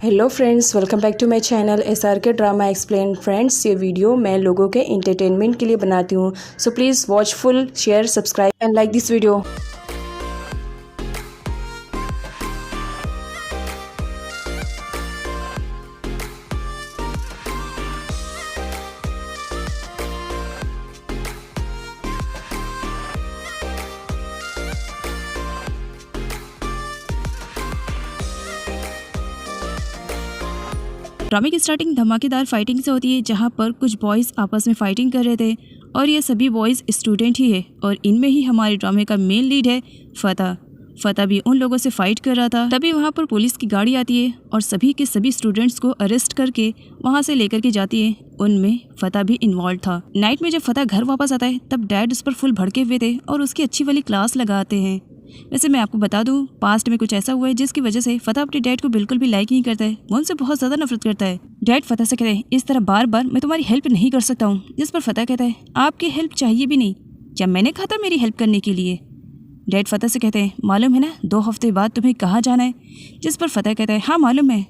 Hello friends, welcome back to my channel SRK drama explain. Friends, ये video मैं लोगों के एंटरटेनमेंट के लिए बनाती हूँ, so please watch full, share, subscribe and like this video. ड्रामे की स्टार्टिंग धमाकेदार फाइटिंग से होती है, जहां पर कुछ बॉयज़ आपस में फाइटिंग कर रहे थे और ये सभी बॉयज़ स्टूडेंट ही है और इनमें ही हमारे ड्रामे का मेन लीड है फतह भी उन लोगों से फाइट कर रहा था। तभी वहां पर पुलिस की गाड़ी आती है और सभी के सभी स्टूडेंट्स को अरेस्ट करके वहां से लेकर के जाती है। उनमें फतह भी इन्वॉल्व था। नाइट में जब फतह घर वापस आता है तब डैड उस पर फुल भड़के हुए थे और उसकी अच्छी वाली क्लास लगाते हैं। वैसे मैं आपको बता दूं, पास्ट में कुछ ऐसा हुआ है जिसकी वजह से फतह अपने डैड को बिल्कुल भी लाइक नहीं करता है। वो उनसे बहुत ज़्यादा नफरत करता है। डैड फतह से कहते हैं, इस तरह बार बार मैं तुम्हारी हेल्प नहीं कर सकता हूँ। जिस पर फतह कहता है, आपकी हेल्प चाहिए भी नहीं, क्या मैंने कहा था मेरी हेल्प करने के लिए। डैड फतह से कहते हैं, मालूम है ना 2 हफ्ते बाद तुम्हें कहाँ जाना है। जिस पर फतह कहता है, हाँ मालूम है,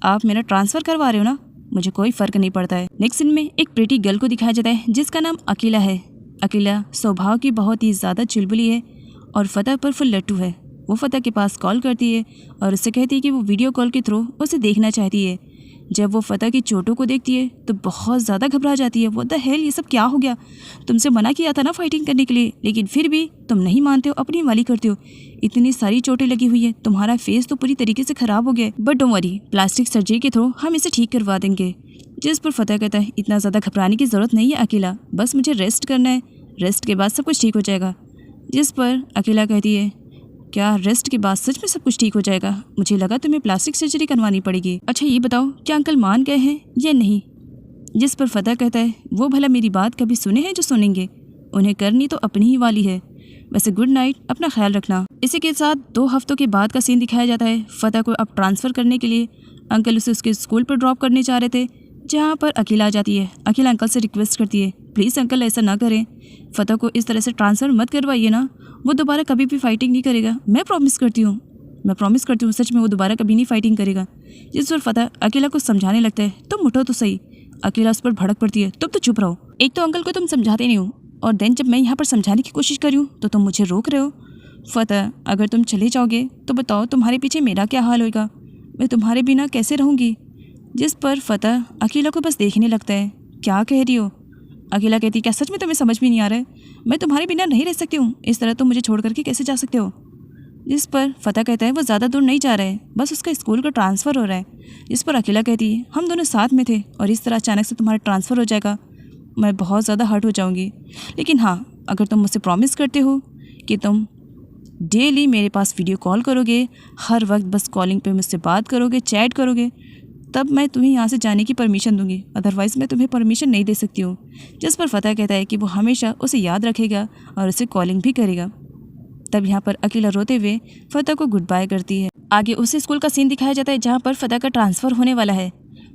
आप मेरा ट्रांसफ़र करवा रहे हो ना, मुझे कोई फ़र्क नहीं पड़ता है। नेक्स्ट सीन में एक प्रीटी गर्ल को दिखाया जाता है जिसका नाम अकीला है। अकीला स्वभाव की बहुत ही ज़्यादा चुलबुली है और फतह पर फुल लट्टू है। वो फतह के पास कॉल करती है और उससे कहती है कि वो वीडियो कॉल के थ्रू उसे देखना चाहती है। जब वो फतह की चोटों को देखती है तो बहुत ज़्यादा घबरा जाती है। व्हाट द हेल, ये सब क्या हो गया? तुमसे मना किया था ना फाइटिंग करने के लिए, लेकिन फिर भी तुम नहीं मानते हो, अपनी वाली करते हो। इतनी सारी चोटें लगी हुई है, तुम्हारा फेस तो पूरी तरीके से ख़राब हो गया। But don't worry, plastic surgery के थ्रू हम इसे ठीक करवा देंगे। जिस पर फतह कहता है, इतना ज़्यादा घबराने की ज़रूरत नहीं है अकेला, बस मुझे रेस्ट करना है, रेस्ट के बाद सब कुछ ठीक हो जाएगा। जिस पर अकेला कहती है, क्या रेस्ट के बाद सच में सब कुछ ठीक हो जाएगा? मुझे लगा तुम्हें प्लास्टिक सर्जरी करवानी पड़ेगी। अच्छा ये बताओ, क्या अंकल मान गए हैं या नहीं? जिस पर फतह कहता है, वो भला मेरी बात कभी सुने हैं जो सुनेंगे, उन्हें करनी तो अपनी ही वाली है। वैसे गुड नाइट, अपना ख्याल रखना। इसी के साथ 2 हफ्तों के बाद का सीन दिखाया जाता है। फतह को अब ट्रांसफ़र करने के लिए अंकल उसे उसके स्कूल पर ड्रॉप करने जा रहे थे, जहाँ पर अकेला आ जाती है। अकेला अंकल से रिक्वेस्ट करती है, प्लीज़ अंकल ऐसा ना करें, फतह को इस तरह से ट्रांसफ़र मत करवाइए ना, वो दोबारा कभी भी फाइटिंग नहीं करेगा। मैं प्रॉमिस करती हूँ सच में वो दोबारा कभी नहीं फाइटिंग करेगा। जिस पर फतह अकेला को समझाने लगता है, तुम उठो तो सही। अकेला उस पर भड़क पड़ती है, तुम तो चुप रहो, एक तो अंकल को तुम समझाते नहीं हो और देन जब मैं यहाँ पर समझाने की कोशिश कर रही हूँ तो तुम मुझे रोक रहे हो। फतह, अगर तुम चले जाओगे तो बताओ तुम्हारे पीछे मेरा क्या हाल होगा, मैं तुम्हारे बिना कैसे रहूँगी। जिस पर फतह अकेला को बस देखने लगता है, क्या कह रही हो? अकेला कहती, क्या सच में तुम्हें समझ में नहीं आ रहा है? मैं तुम्हारे बिना नहीं रह सकती हूँ, इस तरह तुम मुझे छोड़ करके कैसे जा सकते हो? जिस पर फतह कहता है, वो ज़्यादा दूर नहीं जा रहा है, बस उसका स्कूल का ट्रांसफ़र हो रहा है। जिस पर अकेला कहती है, हम दोनों साथ में थे और इस तरह अचानक से तुम्हारा ट्रांसफ़र हो जाएगा, मैं बहुत ज़्यादा हर्ट हो जाऊँगी। लेकिन हाँ, अगर तुम मुझसे प्रॉमिस करते हो कि तुम डेली मेरे पास वीडियो कॉल करोगे, हर वक्त बस कॉलिंग पे मुझसे बात करोगे, चैट करोगे, तब मैं तुम्हें यहाँ से जाने की परमिशन दूंगी, अदरवाइज़ मैं तुम्हें परमिशन नहीं दे सकती हूँ। जिस पर फतह कहता है कि वो हमेशा उसे याद रखेगा और उसे कॉलिंग भी करेगा। तब यहाँ पर अकेला रोते हुए फतह को गुड बाय करती है। आगे उसी स्कूल का सीन दिखाया जाता है जहाँ पर फतह का ट्रांसफ़र होने वाला है।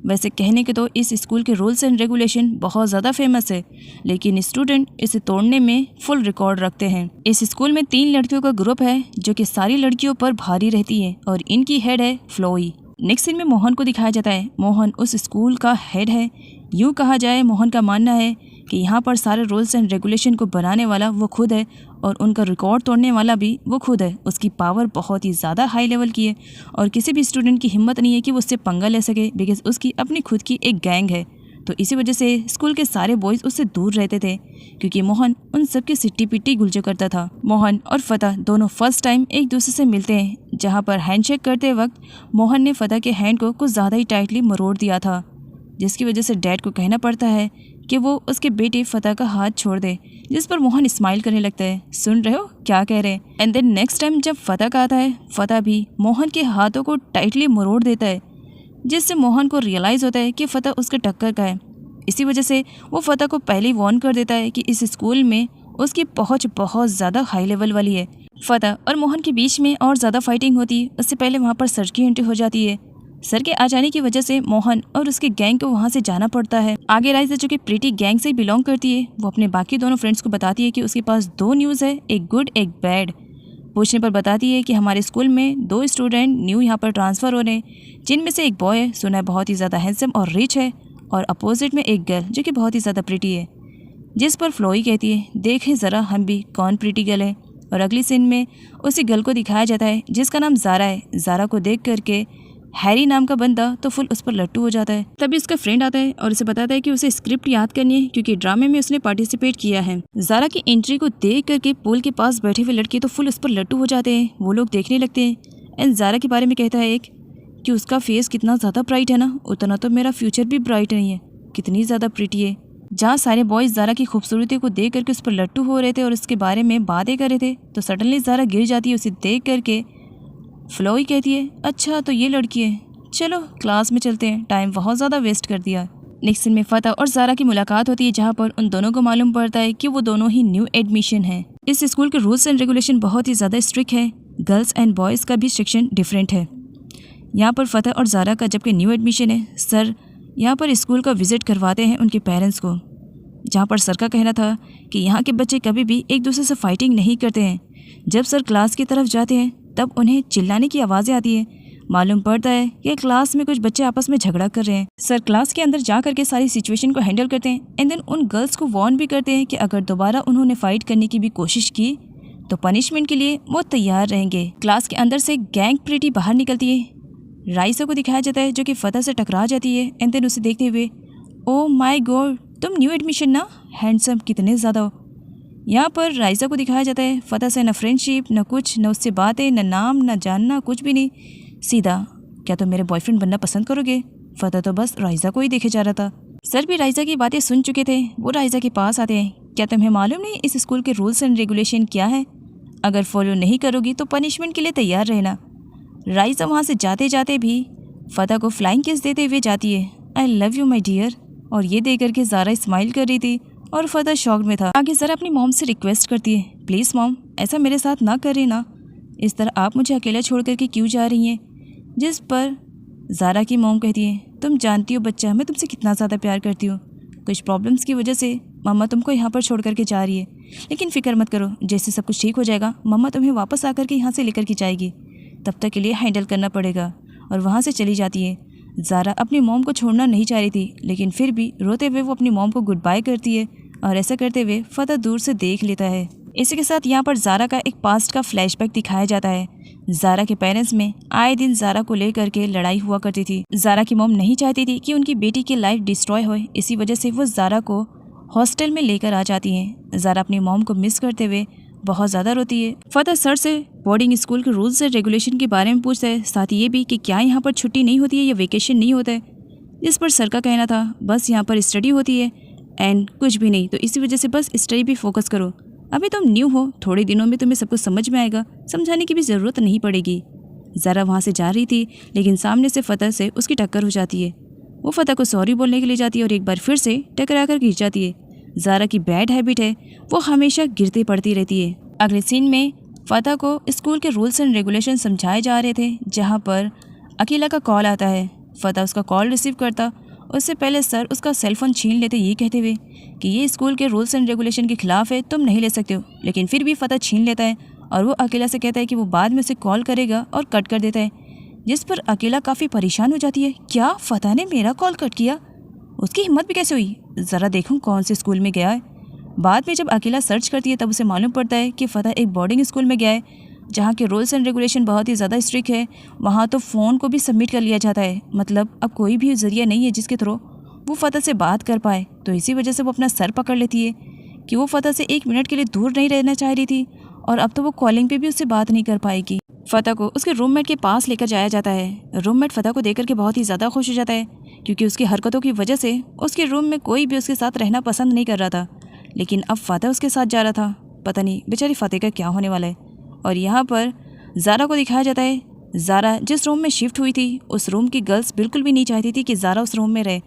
वैसे कहने के तो इस स्कूल के रूल्स एंड रेगुलेशन बहुत ज़्यादा फेमस है, लेकिन स्टूडेंट इसे तोड़ने में फुल रिकॉर्ड रखते हैं। इस स्कूल में 3 लड़कियों का ग्रुप है जो कि सारी लड़कियों पर भारी रहती है और इनकी हेड है फ्लोई। नेक्स्ट सीन में मोहन को दिखाया जाता है। मोहन उस स्कूल का हेड है। यूँ कहा जाए, मोहन का मानना है कि यहाँ पर सारे रूल्स एंड रेगुलेशन को बनाने वाला वो खुद है और उनका रिकॉर्ड तोड़ने वाला भी वो खुद है। उसकी पावर बहुत ही ज़्यादा हाई लेवल की है और किसी भी स्टूडेंट की हिम्मत नहीं है कि वो उससे पंगा ले सके, बिकॉज उसकी अपनी खुद की एक गैंग है। तो इसी वजह से स्कूल के सारे बॉयज़ उससे दूर रहते थे, क्योंकि मोहन उन सब की सिट्टी पिट्टी गुलजो करता था। मोहन और फतह दोनों फर्स्ट टाइम एक दूसरे से मिलते हैं, जहाँ पर हैंडशेक करते वक्त मोहन ने फतह के हैंड को कुछ ज़्यादा ही टाइटली मरोड़ दिया था, जिसकी वजह से डैड को कहना पड़ता है कि वो उसके बेटे फतह का हाथ छोड़ दे। जिस पर मोहन स्माइल करने लगता है, सुन रहे हो क्या कह रहे हैं। एंड देन नेक्स्ट टाइम जब फतह का आता है, फतह भी मोहन के हाथों को टाइटली मरोड़ देता है, जिससे मोहन को रियलाइज़ होता है कि फतह उसके टक्कर का है। इसी वजह से वो फतह को पहले ही वार्न कर देता है कि इस स्कूल में उसकी पहुंच बहुत ज़्यादा हाई लेवल वाली है। फतह और मोहन के बीच में और ज़्यादा फाइटिंग होती है। उससे पहले वहाँ पर सर की एंट्री हो जाती है। सर के आ जाने की वजह से मोहन और उसके गैंग को वहाँ से जाना पड़ता है। आगे राइजा, जो कि प्रीटी गैंग से बिलोंग करती है, वो अपने बाकी दोनों फ्रेंड्स को बताती है कि उसके पास 2 न्यूज़ है, एक गुड एक बैड। पूछने पर बताती है कि हमारे स्कूल में 2 स्टूडेंट न्यू यहाँ पर ट्रांसफ़र हो रहे हैं, जिनमें से एक बॉय है, सुना है बहुत ही ज़्यादा हैंडसम और रिच है, और अपोजिट में एक गर्ल जो कि बहुत ही ज़्यादा प्रिटी है। जिस पर फ्लोई कहती है, देखें ज़रा हम भी कौन प्रिटी गर्ल है। और अगली सीन में उसी गर्ल को दिखाया जाता है जिसका नाम ज़ारा है। ज़ारा को देख करके हैरी नाम का बंदा तो फुल उस पर लट्टू हो जाता है। तभी उसका फ्रेंड आता है और उसे बताता है कि उसे स्क्रिप्ट याद करनी है क्योंकि ड्रामे में उसने पार्टिसिपेट किया है। ज़ारा की एंट्री को देख करके पूल के पास बैठे हुए लड़के तो फुल उस पर लट्टू हो जाते हैं। वो लोग देखने लगते हैं एंड ज़ारा के बारे में कहता है एक कि उसका फेस कितना ज़्यादा ब्राइट है ना, उतना तो मेरा फ्यूचर भी ब्राइट नहीं है, कितनी ज़्यादा प्रिटी है। जहाँ सारे बॉयज़ ज़ारा की खूबसूरती को देख करके उस पर लट्टू हो रहे थे और उसके बारे में बातें कर रहे थे, तो सडनली ज़ारा गिर जाती है। उसे देख करके फ्लोई कहती है, अच्छा तो ये लड़की है, चलो क्लास में चलते हैं, टाइम बहुत ज़्यादा वेस्ट कर दिया। नेक्स्ट सीन में फ़तह और ज़ारा की मुलाकात होती है जहाँ पर उन दोनों को मालूम पड़ता है कि वो दोनों ही न्यू एडमिशन है। इस स्कूल के रूल्स एंड रेगुलेशन बहुत ही ज़्यादा स्ट्रिक्ट है, गर्ल्स एंड बॉयज़ का भी सेक्शन डिफरेंट है। यहाँ पर फ़तह और ज़ारा का जबकि न्यू एडमिशन है, सर यहाँ पर स्कूल का विज़िट करवाते हैं उनके पेरेंट्स को, जहाँ पर सर का कहना था कि यहाँ के बच्चे कभी भी एक दूसरे से फाइटिंग नहीं करते हैं। जब सर क्लास की तरफ जाते हैं तब उन्हें चिल्लाने की आवाज़ें आती हैं। मालूम पड़ता है कि क्लास में कुछ बच्चे आपस में झगड़ा कर रहे हैं। सर क्लास के अंदर जा करके सारी सिचुएशन को हैंडल करते हैं एंड देन उन गर्ल्स को वार्न भी करते हैं कि अगर दोबारा उन्होंने फाइट करने की भी कोशिश की तो पनिशमेंट के लिए वो तैयार रहेंगे। क्लास के अंदर से गैंग प्रीटी बाहर निकलती है। राइसा को दिखाया जाता है जो कि फ़तह से टकरा जाती है एंड देन उसे देखते हुए, ओ माई गॉड तुम न्यू एडमिशन ना, हैंडसम कितने ज़्यादा हो। यहाँ पर राइसा को दिखाया जाता है फ़तह से न फ्रेंडशिप न कुछ, न उससे बातें, न नाम, न जानना, कुछ भी नहीं, सीधा क्या तुम मेरे बॉयफ्रेंड बनना पसंद करोगे। फ़तह तो बस राइसा को ही देखे जा रहा था। सर भी राइसा की बातें सुन चुके थे। वो राइसा के पास आते हैं, क्या तुम्हें मालूम नहीं इस स्कूल के रूल्स एंड रेगुलेशन क्या है, अगर फॉलो नहीं करोगी तो पनिशमेंट के लिए तैयार रहना। राइसा वहाँ से जाते जाते भी फ़तह को फ्लाइंग किस देते हुए जाती है, I love you my dear. और ये देख करके ज़ारा स्माइल कर रही थी और फ़तह शॉक में था। आगे ज़रा अपनी मॉम से रिक्वेस्ट करती है, प्लीज़ मॉम ऐसा मेरे साथ ना करें ना, इस तरह आप मुझे अकेला छोड़ करके क्यों जा रही हैं। जिस पर ज़ारा की मॉम कहती है, तुम जानती हो बच्चा मैं तुमसे कितना ज़्यादा प्यार करती हूँ, कुछ प्रॉब्लम्स की वजह से मम्मा तुमको यहाँ पर छोड़ करके जा रही है, लेकिन फ़िक्र मत करो, जैसे सब कुछ ठीक हो जाएगा मम्मा तुम्हें वापस आकर के यहाँ से लेकर के जाएगी, तब तक के लिए हैंडल करना पड़ेगा। और वहाँ से चली जाती है। ज़ारा अपनी मॉम को छोड़ना नहीं चाह रही थी, लेकिन फिर भी रोते हुए वो अपनी मॉम को गुड बाय करती है और ऐसा करते हुए फ़तह दूर से देख लेता है। इसी के साथ यहाँ पर ज़ारा का एक पास्ट का फ्लैशबैक दिखाया जाता है। ज़ारा के पेरेंट्स में आए दिन ज़ारा को लेकर के लड़ाई हुआ करती थी। ज़ारा की मॉम नहीं चाहती थी कि उनकी बेटी की लाइफ डिस्ट्रॉय हो, इसी वजह से वो ज़ारा को हॉस्टल में लेकर आ जाती हैं। ज़ारा अपनी मॉम को मिस करते हुए बहुत ज़्यादा रोती है। फ़तह सर से बोर्डिंग स्कूल के रूल्स एंड रेगुलेशन के बारे में पूछता है, साथ ही ये भी कि क्या यहाँ पर छुट्टी नहीं होती है या वेकेशन नहीं होता है। इस पर सर का कहना था बस यहाँ पर स्टडी होती है एंड कुछ भी नहीं, तो इसी वजह से बस स्टडी पे फोकस करो, अभी तुम न्यू हो, थोड़े दिनों में तुम्हें सब कुछ समझ में आएगा, समझाने की भी ज़रूरत नहीं पड़ेगी। ज़ारा वहाँ से जा रही थी लेकिन सामने से फ़तह से उसकी टक्कर हो जाती है। वो फ़तह को सॉरी बोलने के लिए जाती है और एक बार फिर से टकरा कर गिर जाती है। ज़ारा की बैड हैबिट है, वो हमेशा गिरती पड़ती रहती है। अगले सीन में फ़तह को स्कूल के रूल्स एंड रेगुलेशन समझाए जा रहे थे, जहाँ पर अकीला का कॉल आता है। फ़तह उसका कॉल रिसीव करता, उससे पहले सर उसका सेलफोन छीन लेते, ये कहते हुए कि ये स्कूल के रूल्स एंड रेगुलेशन के खिलाफ़ है, तुम नहीं ले सकते हो। लेकिन फिर भी फ़तह छीन लेता है और वो अकेला से कहता है कि वो बाद में उसे कॉल करेगा और कट कर देता है। जिस पर अकेला काफ़ी परेशान हो जाती है, क्या फ़तह ने मेरा कॉल कट किया, उसकी हिम्मत भी कैसे हुई, ज़रा देखूँ कौन से स्कूल में गया है। बाद में जब अकेला सर्च करती है तब उसे मालूम पड़ता है कि फ़तह एक बोर्डिंग स्कूल में गया है, जहाँ के रूल्स एंड रेगुलेशन बहुत ही ज़्यादा स्ट्रिक्ट है। वहाँ तो फ़ोन को भी सबमिट कर लिया जाता है, मतलब अब कोई भी ज़रिया नहीं है जिसके थ्रू वो फ़तह से बात कर पाए। तो इसी वजह से वो अपना सर पकड़ लेती है कि वो फ़तह से एक मिनट के लिए दूर नहीं रहना चाह रही थी और अब तो वो कॉलिंग पे भी उससे बात नहीं कर पाएगी। फ़तह को उसके रूममेट के पास लेकर जाया जाता है। रूममेट फ़तह को देख करके बहुत ही ज़्यादा खुश हो जाता है, क्योंकि उसकी हरकतों की वजह से उसके रूम में कोई भी उसके साथ रहना पसंद नहीं कर रहा था, लेकिन अब फ़तह उसके साथ जा रहा था। पता नहीं बेचारी फ़तह का क्या होने वाला है। और यहाँ पर ज़ारा को दिखाया जाता है। ज़ारा जिस रूम में शिफ्ट हुई थी उस रूम की गर्ल्स बिल्कुल भी नहीं चाहती थी कि ज़ारा उस रूम में रहे,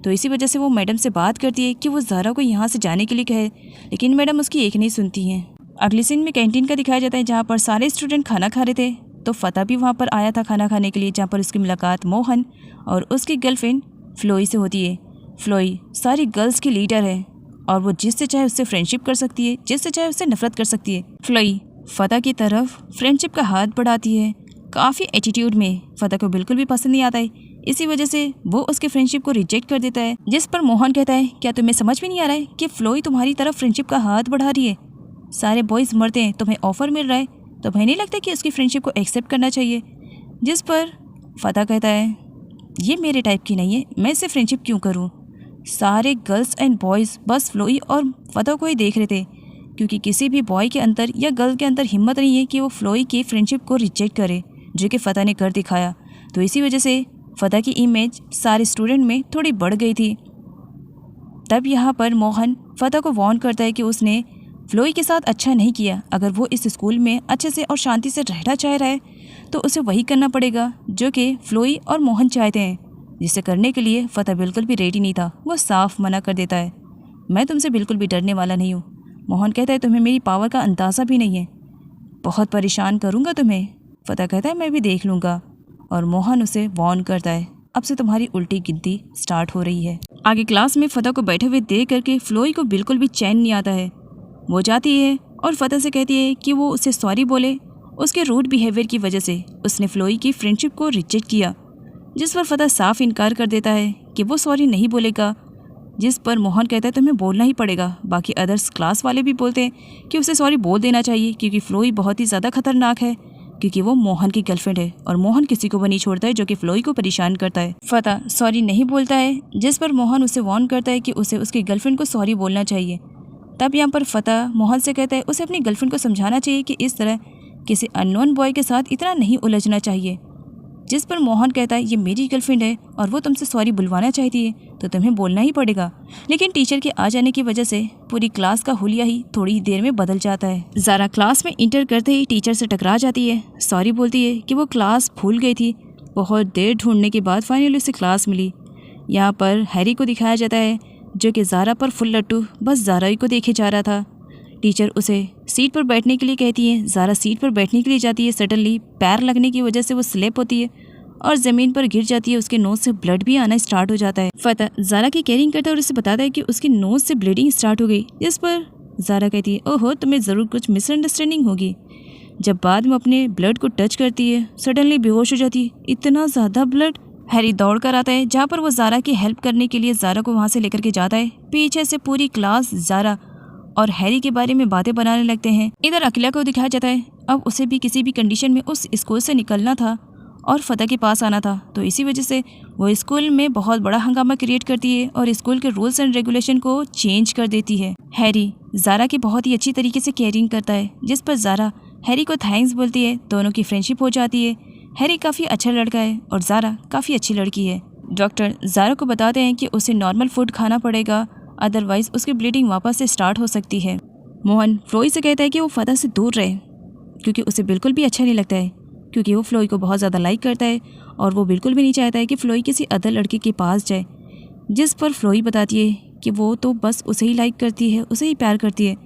तो इसी वजह से वो मैडम से बात करती है कि वो ज़ारा को यहाँ से जाने के लिए कहे, लेकिन मैडम उसकी एक नहीं सुनती हैं। अगले सीन में कैंटीन का दिखाया जाता है, जहाँ पर सारे स्टूडेंट खाना खा रहे थे। तो फ़तह भी वहाँ पर आया था खाना खाने के लिए, जहाँ पर उसकी मुलाकात मोहन और उसकी गर्लफ्रेंड फ्लोई से होती है। फ्लोई सारी गर्ल्स की लीडर है और वो जिससे चाहे उससे फ्रेंडशिप कर सकती है, जिससे चाहे उससे नफरत कर सकती है। फ्लोई फ़तह की तरफ फ्रेंडशिप का हाथ बढ़ाती है। काफ़ी एटीट्यूड में फ़तह को बिल्कुल भी पसंद नहीं आता है। इसी वजह से वो उसके फ्रेंडशिप को रिजेक्ट कर देता है, जिस पर मोहन कहता है क्या तुम्हें समझ में नहीं आ रहा है कि फ्लोई तुम्हारी तरफ फ्रेंडशिप का हाथ बढ़ा रही है। सारे बॉयज़ मरते हैं, तुम्हें ऑफ़र मिल रहा है, तुम्हें नहीं लगता कि उसकी फ्रेंडशिप को एक्सेप्ट करना चाहिए। जिस पर फ़तह कहता है ये मेरे टाइप की नहीं है, मैं इससे फ्रेंडशिप क्यों करूँ। सारे गर्ल्स एंड बॉयज़ बस फ्लोई और फ़तह को ही देख रहे थे, क्योंकि किसी भी बॉय के अंदर या गर्ल के अंदर हिम्मत नहीं है कि वो फ्लोई की फ्रेंडशिप को रिजेक्ट करे, जो कि फ़तह ने कर दिखाया। तो इसी वजह से फ़तह की इमेज सारे स्टूडेंट में थोड़ी बढ़ गई थी। तब यहाँ पर मोहन फ़तह को वार्न करता है कि उसने फ्लोई के साथ अच्छा नहीं किया। अगर वो इस स्कूल में अच्छे से और शांति से रहना चाह रहा है तो उसे वही करना पड़ेगा जो कि फ्लोई और मोहन चाहते हैं, जिसे करने के लिए फ़तह बिल्कुल भी रेडी नहीं था। वो साफ मना कर देता है, मैं तुमसे बिल्कुल भी डरने वाला नहीं हूँ। मोहन कहता है तुम्हें मेरी पावर का अंदाज़ा भी नहीं है, बहुत परेशान करूँगा तुम्हें। फ़तह कहता है मैं भी देख लूँगा। और मोहन उसे वार्न करता है अब से तुम्हारी उल्टी गिनती स्टार्ट हो रही है। आगे क्लास में फ़तह को बैठे हुए देख करके फ्लोई को बिल्कुल भी चैन नहीं आता है। वो जाती है और फ़तह से कहती है कि वो उसे सॉरी बोले, उसके रूड बिहेवियर की वजह से उसने फ्लोई की फ्रेंडशिप को रिजेक्ट किया। जिस पर फ़तह साफ इनकार कर देता है कि वो सॉरी नहीं बोलेगा। जिस पर मोहन कहता है तुम्हें बोलना ही पड़ेगा। बाकी अदर्स क्लास वाले भी बोलते हैं कि उसे सॉरी बोल देना चाहिए, क्योंकि फ्लोई बहुत ही ज़्यादा खतरनाक है, क्योंकि वो मोहन की गर्लफ्रेंड है और मोहन किसी को भी नहीं छोड़ता है जो कि फ्लोई को परेशान करता है। फ़तह सॉरी नहीं बोलता है, जिस पर मोहन उसे वार्न करता है कि उसे उसकी गर्लफ्रेंड को सॉरी बोलना चाहिए। तब यहाँ पर फ़तह मोहन से कहता है उसे अपनी गर्लफ्रेंड को समझाना चाहिए कि इस तरह किसी अननोन बॉय के साथ इतना नहीं उलझना चाहिए। जिस पर मोहन कहता है ये मेरी गर्लफ्रेंड है और वो तुमसे सॉरी बुलवाना चाहती है तो तुम्हें बोलना ही पड़ेगा। लेकिन टीचर के आ जाने की वजह से पूरी क्लास का हुलिया ही थोड़ी ही देर में बदल जाता है। ज़ारा क्लास में इंटर करते ही टीचर से टकरा जाती है, सॉरी बोलती है कि वो क्लास भूल गई थी। बहुत देर ढूंढने के बाद फाइनली उसे क्लास मिली। यहाँ पर हैरी को दिखाया जाता है जो कि ज़ारा पर फुल लट्टू बस ज़ारा ही को देखे जा रहा था। टीचर उसे सीट पर बैठने के लिए कहती है। ज़ारा सीट पर बैठने के लिए जाती है, सडनली पैर लगने की वजह से वो स्लिप होती है और ज़मीन पर गिर जाती है। उसके नोज़ से ब्लड भी आना स्टार्ट हो जाता है। फ़तह ज़ारा की केयरिंग करता है और उसे बताता है कि उसकी नोज़ से ब्लीडिंग स्टार्ट हो गई। इस पर ज़ारा कहती है ओहो तुम्हें ज़रूर कुछ मिसअंडरस्टैंडिंग होगी। जब बाद में अपने ब्लड को टच करती है सडनली बेहोश हो जाती है। इतना ज़्यादा ब्लड। हैरी दौड़ कर आता है जहाँ पर वो ज़ारा की हेल्प करने के लिए ज़ारा को वहाँ से लेकर के जाता है। पीछे से पूरी क्लास ज़ारा और हैरी के बारे में बातें बनाने लगते हैं। इधर अकीला को दिखाया जाता है, अब उसे भी किसी भी कंडीशन में उस स्कूल से निकलना था और फ़तह के पास आना था। तो इसी वजह से वो स्कूल में बहुत बड़ा हंगामा क्रिएट करती है और स्कूल के रूल्स एंड रेगुलेशन को चेंज कर देती है। हैरी ज़ारा की बहुत ही अच्छी तरीके से केयरिंग करता है, जिस पर ज़ारा हैरी को थैंक्स बोलती है। दोनों की फ्रेंडशिप हो जाती है। हैरी काफ़ी अच्छा लड़का है और ज़ारा काफ़ी अच्छी लड़की है। डॉक्टर ज़ारा को बताते हैं कि उसे नॉर्मल फूड खाना पड़ेगा, अदरवाइज़ उसकी ब्लीडिंग वापस से स्टार्ट हो सकती है। मोहन फ्लोई से कहता है कि वो फ़तह से दूर रहे, क्योंकि उसे बिल्कुल भी अच्छा नहीं लगता है, क्योंकि वो फ्लोई को बहुत ज़्यादा लाइक करता है और वो बिल्कुल भी नहीं चाहता है कि फ्लोई किसी अदर लड़के के पास जाए। जिस पर फ्लोई बताती है कि वो तो बस उसे ही लाइक करती है, उसे ही प्यार करती है,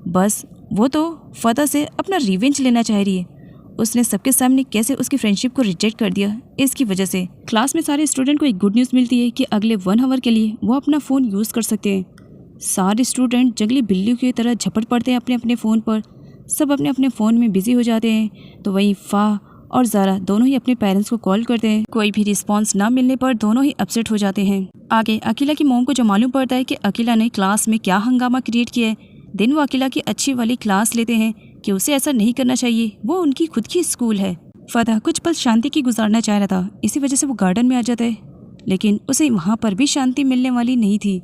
बस वो तो फ़तह से अपना रिवेंज लेना चाह रही है। उसने सबके सामने कैसे उसकी फ्रेंडशिप को रिजेक्ट कर दिया, इसकी वजह से क्लास में सारे स्टूडेंट को एक गुड न्यूज़ मिलती है कि अगले 1 आवर के लिए वो अपना फ़ोन यूज़ कर सकते हैं। सारे स्टूडेंट जंगली बिल्लियों की तरह झपट पड़ते हैं अपने अपने फ़ोन पर, सब अपने अपने फ़ोन में बिजी हो जाते हैं। तो वहीं फ़ा और ज़ारा दोनों ही अपने पेरेंट्स को कॉल करते हैं। कोई भी रिस्पॉन्स ना मिलने पर दोनों ही अपसेट हो जाते हैं। आगे अकीला की मॉम को जो मालूम पड़ता है कि अकीला ने क्लास में क्या हंगामा क्रिएट किया है, दिन वो अकीला की अच्छी वाली क्लास लेते हैं कि उसे ऐसा नहीं करना चाहिए, वो उनकी खुद की स्कूल है। फ़तह कुछ पल शांति की गुजारना चाह रहा था, इसी वजह से वो गार्डन में आ जाता है, लेकिन उसे वहाँ पर भी शांति मिलने वाली नहीं थी।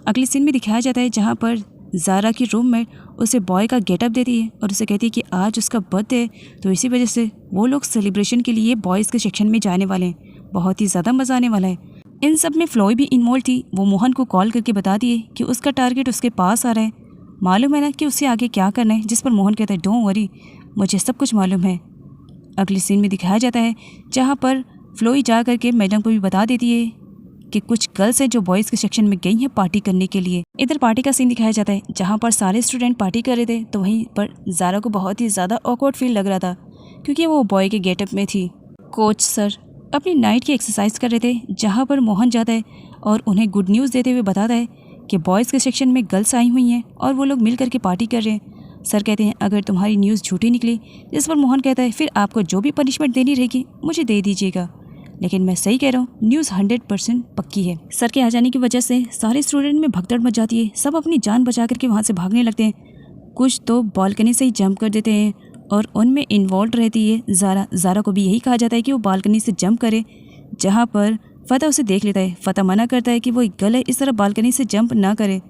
अगले सीन में दिखाया जाता है जहाँ पर ज़ारा की रूममेट उसे बॉय का गेटअप देती है और उसे कहती है कि आज उसका बर्थडे है, तो इसी वजह से वो लोग सेलिब्रेशन के लिए बॉयज़ के सेक्शन में जाने वाले हैं। बहुत ही ज़्यादा मज़ा आने वाला है। इन सब में फ्लोई भी इन्वॉल्व थी। वो मोहन को कॉल करके बताती है कि उसका टारगेट उसके पास आ रहा है, मालूम है ना कि उसे आगे क्या करना है। जिस पर मोहन कहता है डोंट वरी, मुझे सब कुछ मालूम है। अगले सीन में दिखाया जाता है जहाँ पर फ्लोई जा करके मैडम को भी बता देती है कि कुछ गर्ल्स हैं जो बॉयज़ के सेक्शन में गई हैं पार्टी करने के लिए। इधर पार्टी का सीन दिखाया जाता है जहाँ पर सारे स्टूडेंट पार्टी कर रहे थे, तो वहीं पर ज़ारा को बहुत ही ज़्यादा ऑकवर्ड फील लग रहा था क्योंकि वो बॉय के गेटअप में थी। कोच सर अपनी नाइट की एक्सरसाइज कर रहे थे, जहाँ पर मोहन जाता है और उन्हें गुड न्यूज़ देते हुए बताता है कि बॉयज़ के सेक्शन में गर्ल्स आई हुई हैं और वो लोग मिल करके पार्टी कर रहे हैं। सर कहते हैं अगर तुम्हारी न्यूज़ झूठी निकली, जिस पर मोहन कहता है फिर आपको जो भी पनिशमेंट देनी रहेगी मुझे दे दीजिएगा, लेकिन मैं सही कह रहा हूँ, न्यूज़ 100% पक्की है। सर के आ जाने की वजह से सारे स्टूडेंट में भगदड़ मच जाती है। सब अपनी जान बचा करके वहाँ से भागने लगते हैं। कुछ तो बालकनी से ही जंप कर देते हैं और उनमें इन्वॉल्व रहती है ज़ारा को भी यही कहा जाता है कि वो बालकनी से जंप करे, जहाँ पर फ़तह उसे देख लेता है। फ़तह मना करता है कि वो गलत है, इस तरह बालकनी से जंप ना करे,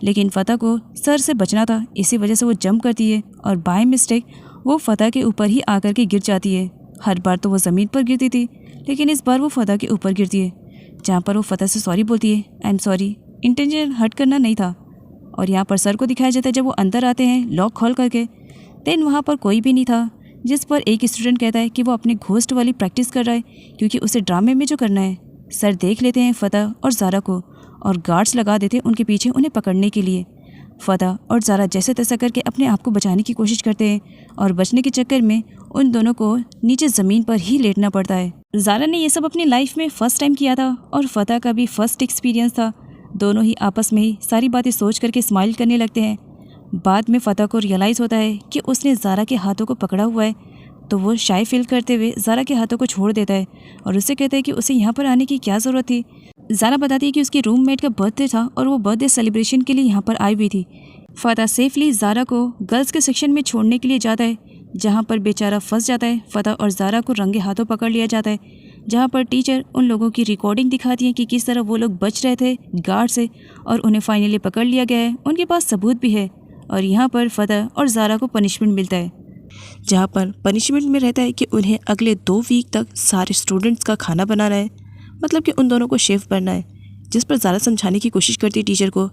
लेकिन फ़तह को सर से बचना था, इसी वजह से वो जंप करती है और बाय मिस्टेक वो फ़तह के ऊपर ही आकर के गिर जाती है। हर बार तो वो ज़मीन पर गिरती थी, लेकिन इस बार वो फ़तह के ऊपर गिरती है, जहाँ पर वो फ़तह से सॉरी बोलती है, I am sorry, intention hurt करना नहीं था। और यहाँ पर सर को दिखाया जाता है जब वो अंदर आते हैं लॉक खोल करके, देन वहाँ पर कोई भी नहीं था, जिस पर एक स्टूडेंट कहता है कि वो अपने घोस्ट वाली प्रैक्टिस कर रहा है क्योंकि उसे ड्रामे में जो करना है। सर देख लेते हैं फ़तह और ज़ारा को और गार्ड्स लगा देते हैं उनके पीछे उन्हें पकड़ने के लिए। फ़तह और ज़ारा जैसे तैसा करके अपने आप को बचाने की कोशिश करते हैं और बचने के चक्कर में उन दोनों को नीचे ज़मीन पर ही लेटना पड़ता है। ज़ारा ने ये सब अपनी लाइफ में फ़र्स्ट टाइम किया था और फ़तह का भी फर्स्ट एक्सपीरियंस था। दोनों ही आपस में ही सारी बातें सोच करके स्माइल करने लगते हैं। बाद में फ़तह को रियलाइज़ होता है कि उसने ज़ारा के हाथों को पकड़ा हुआ है, तो वो शाय फील करते हुए ज़ारा के हाथों को छोड़ देता है और उससे कहता है कि उसे यहाँ पर आने की क्या ज़रूरत थी। ज़ारा बताती है कि उसकी रूममेट का बर्थडे था और वो बर्थडे सेलिब्रेशन के लिए यहाँ पर आई हुई थी। फ़तह सेफली ज़ारा को गर्ल्स के सेक्शन में छोड़ने के लिए जाता है, जहाँ पर बेचारा फंस जाता है। फ़तह और ज़ारा को रंगे हाथों पकड़ लिया जाता है, जहाँ पर टीचर उन लोगों की रिकॉर्डिंग दिखाती है कि किस तरह वो लोग बच रहे थे गार्ड से और उन्हें फाइनली पकड़ लिया गया है। उनके पास सबूत भी है और यहाँ पर फ़तह और ज़ारा को पनिशमेंट मिलता है, जहाँ पर पनिशमेंट में रहता है कि उन्हें अगले 2 वीक तक सारे स्टूडेंट्स का खाना बनाना है, मतलब कि उन दोनों को शेफ बनना है। जिस पर ज़ारा समझाने की कोशिश करती है टीचर को,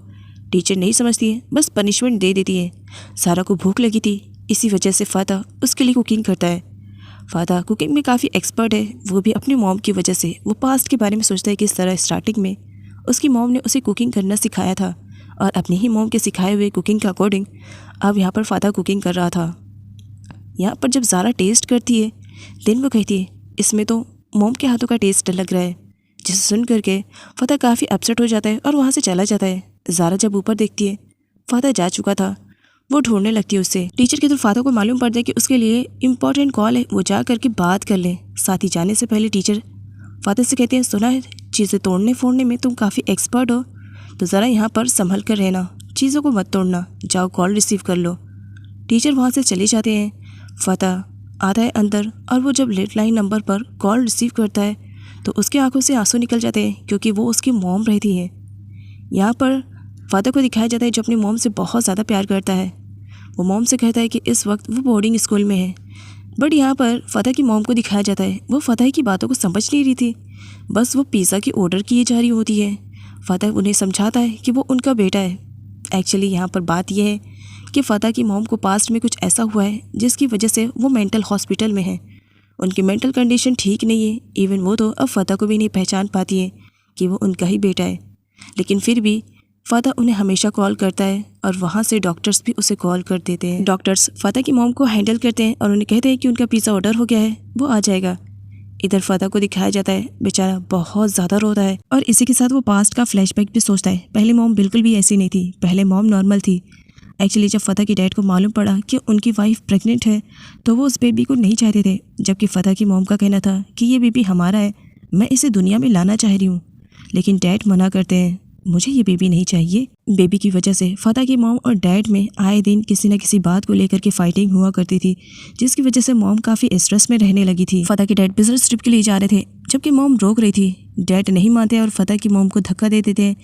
टीचर नहीं समझती है, बस पनिशमेंट दे देती है। ज़ारा को भूख लगी थी, इसी वजह से फ़तह उसके लिए कुकिंग करता है। फ़तह कुकिंग में काफ़ी एक्सपर्ट है, वो भी अपनी मॉम की वजह से। वो पास्ट के बारे में सोचता है कि इस तरह स्टार्टिंग में उसकी मॉम ने उसे कुकिंग करना सिखाया था और अपनी ही मॉम के सिखाए हुए कुकिंग के अकॉर्डिंग अब यहाँ पर फ़तह कुकिंग कर रहा था। यहाँ पर जब ज़ारा टेस्ट करती है, देन वो कहती है इसमें तो मॉम के हाथों का टेस्ट लग रहा है, जिसे सुन करके फ़तह काफ़ी अपसेट हो जाता है और वहाँ से चला जाता है। ज़ारा जब ऊपर देखती है, फ़तह जा चुका था, वो ढूंढने लगती है उससे। टीचर के थ्रू फ़तह को मालूम पड़ता है कि उसके लिए इम्पॉर्टेंट कॉल है, वो जा करके बात कर ले। साथ ही जाने से पहले टीचर फ़तह से कहते हैं सुना है चीज़ें तोड़ने फोड़ने में तुम काफ़ी एक्सपर्ट हो, तो ज़रा यहाँ पर संभल कर रहना, चीज़ों को मत तोड़ना, जाओ कॉल रिसीव कर लो। टीचर वहाँ से चले जाते हैं। फ़तह आता है अंदर और वो जब लैंडलाइन नंबर पर कॉल रिसीव करता है तो उसकी आंखों से आंसू निकल जाते हैं क्योंकि वो उसकी मॉम रहती है। यहाँ पर फ़तह को दिखाया जाता है जो अपनी मॉम से बहुत ज़्यादा प्यार करता है। वो मॉम से कहता है कि इस वक्त वो बोर्डिंग स्कूल में है, बट यहाँ पर फ़तह की मॉम को दिखाया जाता है वो फ़तह की बातों को समझ नहीं रही थी, बस वो पिज़्ज़ा की ऑर्डर किए जा रही होती है। फ़तह उन्हें समझाता है कि वो उनका बेटा है। एक्चुअली यहाँ पर बात यह है कि फ़तह की मॉम को पास्ट में कुछ ऐसा हुआ है जिसकी वजह से वो मेंटल हॉस्पिटल में है। उनकी मेंटल कंडीशन ठीक नहीं है। इवन वो तो अब फ़तह को भी नहीं पहचान पाती है कि वो उनका ही बेटा है, लेकिन फिर भी फ़तह उन्हें हमेशा कॉल करता है और वहाँ से डॉक्टर्स भी उसे कॉल कर देते हैं। डॉक्टर्स फ़तह की मॉम को हैंडल करते हैं और उन्हें कहते हैं कि उनका पिज़्ज़ा ऑर्डर हो गया है, वो आ जाएगा। इधर फ़तह को दिखाया जाता है बेचारा बहुत ज़्यादा रोता है और इसी के साथ वो पास्ट का फ्लैशबैक भी सोचता है। पहले मॉम बिल्कुल भी ऐसी नहीं थी, पहले मॉम नॉर्मल थी। एक्चुअली जब फ़तह की डैड को मालूम पड़ा कि उनकी वाइफ प्रेग्नेंट है तो वो उस बेबी को नहीं चाहते थे, जबकि फ़तह की मॉम का कहना था कि ये बेबी हमारा है, मैं इसे दुनिया में लाना चाह रही हूँ। लेकिन डैड मना करते हैं, मुझे ये बेबी नहीं चाहिए। बेबी की वजह से फ़तह की मॉम और डैड में आए दिन किसी न किसी बात को लेकर के फाइटिंग हुआ करती थी, जिसकी वजह से मॉम काफ़ी स्ट्रेस में रहने लगी थी। फ़तह के डैड बिजनेस ट्रिप के लिए जा रहे थे, जबकि मॉम रोक रही थी। डैड नहीं मानते और फ़तह की मॉम को धक्का दे देते हैं,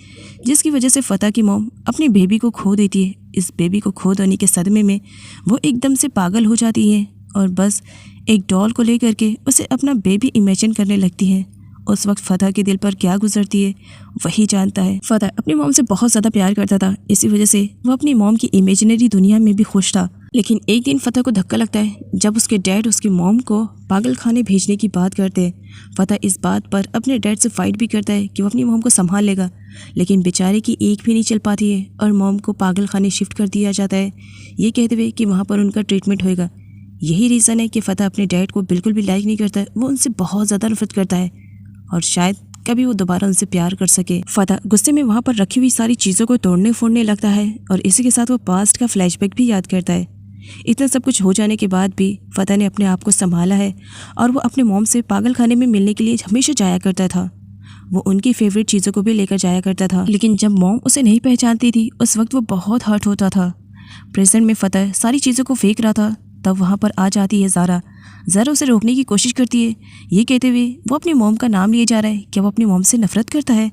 जिसकी वजह से फ़तह की मॉम अपनी बेबी को खो देती है। इस बेबी को खो देने के सदमे में वो एकदम से पागल हो जाती है और बस एक डॉल को लेकर के उसे अपना बेबी इमेजिन करने लगती है। उस वक्त फ़तह के दिल पर क्या गुजरती है वही जानता है। फ़तह अपनी मॉम से बहुत ज़्यादा प्यार करता था, इसी वजह से वो अपनी मॉम की इमेजिनरी दुनिया में भी खुश था। लेकिन एक दिन फ़तह को धक्का लगता है जब उसके डैड उसकी मॉम को पागल खाने भेजने की बात करते हैं। फ़तह इस बात पर अपने डैड से फाइट भी करता है कि वो अपनी मॉम को संभाल लेगा, लेकिन बेचारे की एक भी नहीं चल पाती है और मॉम को पागल खाने शिफ्ट कर दिया जाता है, ये कहते हुए कि वहाँ पर उनका ट्रीटमेंट होएगा। यही रीज़न है कि फ़तह अपने डैड को बिल्कुल भी लाइक नहीं करता है, वो उनसे बहुत ज़्यादा नफरत करता है और शायद कभी वो दोबारा उनसे प्यार कर सके। फ़तह गुस्से में वहाँ पर रखी हुई सारी चीज़ों को तोड़ने फोड़ने लगता है और इसी के साथ वो पास्ट का फ्लैशबैक भी याद करता है। इतना सब कुछ हो जाने के बाद भी फ़तह ने अपने आप को संभाला है और वो अपने मॉम से पागल खाने में मिलने के लिए हमेशा जाया करता था। वो उनकी फेवरेट चीज़ों को भी लेकर जाया करता था, लेकिन जब मॉम उसे नहीं पहचानती थी उस वक्त वो बहुत हर्ट होता था। प्रेजेंट में फ़तह सारी चीज़ों को फेंक रहा था, तब वहाँ पर आ जाती है ज़ारा। ज़ारा उसे रोकने की कोशिश करती है, ये कहते हुए वो अपनी मॉम का नाम लिए जा रहा है। क्या वो अपनी मॉम से नफ़रत करता है?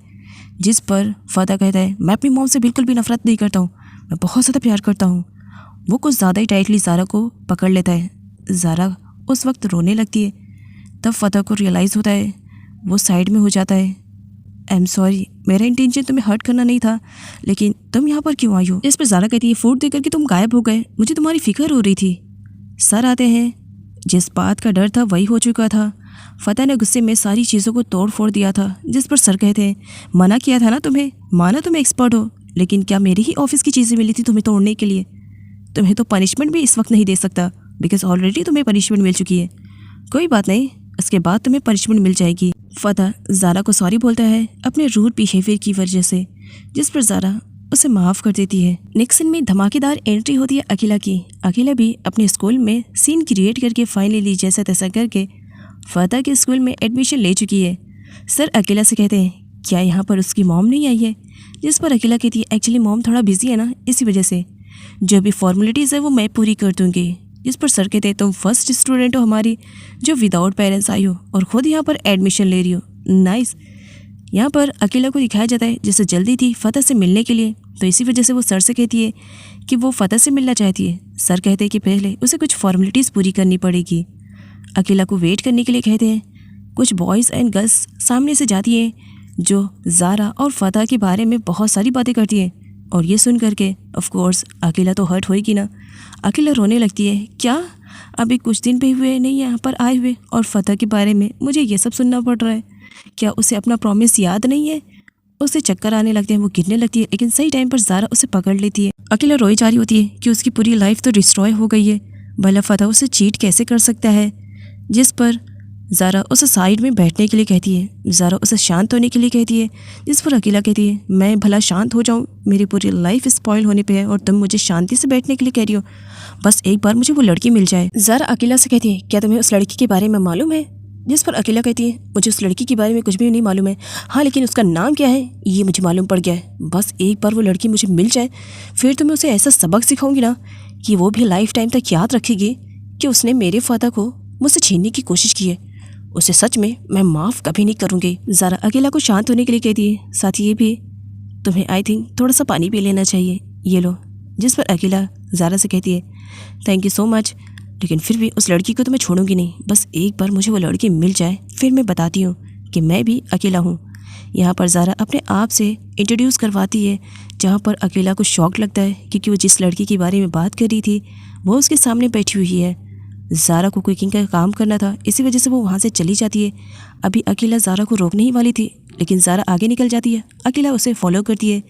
जिस पर फ़तह कहता है, मैं अपनी मॉम से बिल्कुल भी नफ़रत नहीं करता हूँ, मैं बहुत ज़्यादा प्यार करता हूँ। वो कुछ ज़्यादा ही टाइटली ज़ारा को पकड़ लेता है। ज़ारा उस वक्त रोने लगती है। तब फ़तह को रियलाइज़ होता है, वो साइड में हो जाता है। आई एम सॉरी, मेरा इंटेंशन तुम्हें हर्ट करना नहीं था, लेकिन तुम यहाँ पर क्यों आई हो? इस पर ज़ारा कहती है, फूड देकर के तुम गायब हो गए, मुझे तुम्हारी फिक्र हो रही थी। सर आते हैं। जिस बात का डर था वही हो चुका था। फ़तह ने गुस्से में सारी चीज़ों को तोड़ फोड़ दिया था। जिस पर सर कहते हैं, मना किया था ना तुम्हें, माना तुम एक्सपर्ट हो, लेकिन क्या मेरी ही ऑफिस की चीज़ें मिली थी तुम्हें तोड़ने के लिए? तुम्हें तो पनिशमेंट भी इस वक्त नहीं दे सकता, बिकॉज ऑलरेडी तुम्हें पनिशमेंट मिल चुकी है। कोई बात नहीं, उसके बाद तुम्हें पनिशमेंट मिल जाएगी। फ़तह ज़ारा को सॉरी बोलता है अपने रूड बिहेवियर की वजह से, जिस पर ज़ारा उसे माफ़ कर देती है। नेक्स्ट सीन में धमाकेदार एंट्री होती है अकीला की। अकीला भी अपने स्कूल में सीन क्रिएट करके फाइनली जैसा तैसा करके फ़तह के स्कूल में एडमिशन ले चुकी है। सर अकीला से कहते हैं, क्या यहाँ पर उसकी मॉम नहीं आई है? जिस पर अकीला कहती है, एक्चुअली मॉम थोड़ा बिजी है ना, इसी वजह से जो भी फॉर्मेलिटीज़ है वो मैं पूरी कर दूँगी। जिस पर सर कहते हैं, तुम फर्स्ट स्टूडेंट हो हमारी जो विदाउट पेरेंट्स आई हो और ख़ुद यहाँ पर एडमिशन ले रही हो, नाइस। यहाँ पर अकीला को दिखाया जाता है जैसे जल्दी थी फ़तह से मिलने के लिए, तो इसी वजह से वो सर से कहती है कि वो फ़तह से मिलना चाहती है। सर कहते हैं कि पहले उसे कुछ फॉर्मेलिटीज़ पूरी करनी पड़ेगी। अकीला को वेट करने के लिए कहते हैं। कुछ बॉयज़ एंड गर्ल्स सामने से जाती हैं जो ज़ारा और फ़तह के बारे में बहुत सारी बातें करती हैं, और ये सुन करके ऑफ कोर्स अकीला तो हर्ट होएगी ना। अकीला रोने लगती है, क्या अभी कुछ दिन पे हुए नहीं यहाँ पर आए हुए और फ़तह के बारे में मुझे ये सब सुनना पड़ रहा है? क्या उसे अपना प्रॉमिस याद नहीं है? उसे चक्कर आने लगते हैं, वो गिरने लगती है, लेकिन सही टाइम पर ज़ारा उसे पकड़ लेती है। अकीला रोई जा रही होती है कि उसकी पूरी लाइफ तो डिस्ट्रॉय हो गई है, भला फ़तह उसे चीट कैसे कर सकता है। जिस पर ज़ारा उसे साइड में बैठने के लिए कहती है। ज़ारा उसे शांत होने के लिए कहती है, जिस पर अकीला कहती है, मैं भला शांत हो जाऊँ, मेरी पूरी लाइफ स्पॉइल होने पे है और तुम मुझे शांति से बैठने के लिए कह रही हो? बस एक बार मुझे वो लड़की मिल जाए। ज़ारा अकीला से कहती है, क्या तुम्हें उस लड़की के बारे में मालूम है? जिस पर अकीला कहती है, मुझे उस लड़की के बारे में कुछ भी नहीं मालूम है, हाँ लेकिन उसका नाम क्या है ये मुझे मालूम पड़ गया है। बस एक बार वो लड़की मुझे मिल जाए, फिर तो मैं उसे ऐसा सबक सिखाऊंगी ना कि वो भी लाइफ टाइम तक याद रखेगी कि उसने मेरे फ़तह को मुझसे छीनने की कोशिश की है। उसे सच में मैं माफ़ कभी नहीं करूँगी। ज़ारा अकेला को शांत होने के लिए कहती है, साथ ही ये भी तुम्हें आई थिंक थोड़ा सा पानी पी लेना चाहिए, ये लो। जिस पर अकेला ज़ारा से कहती है, थैंक यू सो मच, लेकिन फिर भी उस लड़की को तो मैं छोड़ूंगी नहीं, बस एक बार मुझे वो लड़की मिल जाए फिर मैं बताती हूँ कि मैं भी अकेला हूँ। यहाँ पर ज़ारा अपने आप से इंट्रोड्यूस करवाती है, जहाँ पर अकेला को शॉक लगता है क्योंकि वो जिस लड़की के बारे में बात कर रही थी वो उसके सामने बैठी हुई है। ज़ारा को कुकिंग का काम करना था, इसी वजह से वो वहाँ से चली जाती है। अभी अकेला ज़ारा को रोकने ही वाली थी, लेकिन ज़ारा आगे निकल जाती है। अकेला उसे फॉलो करती है,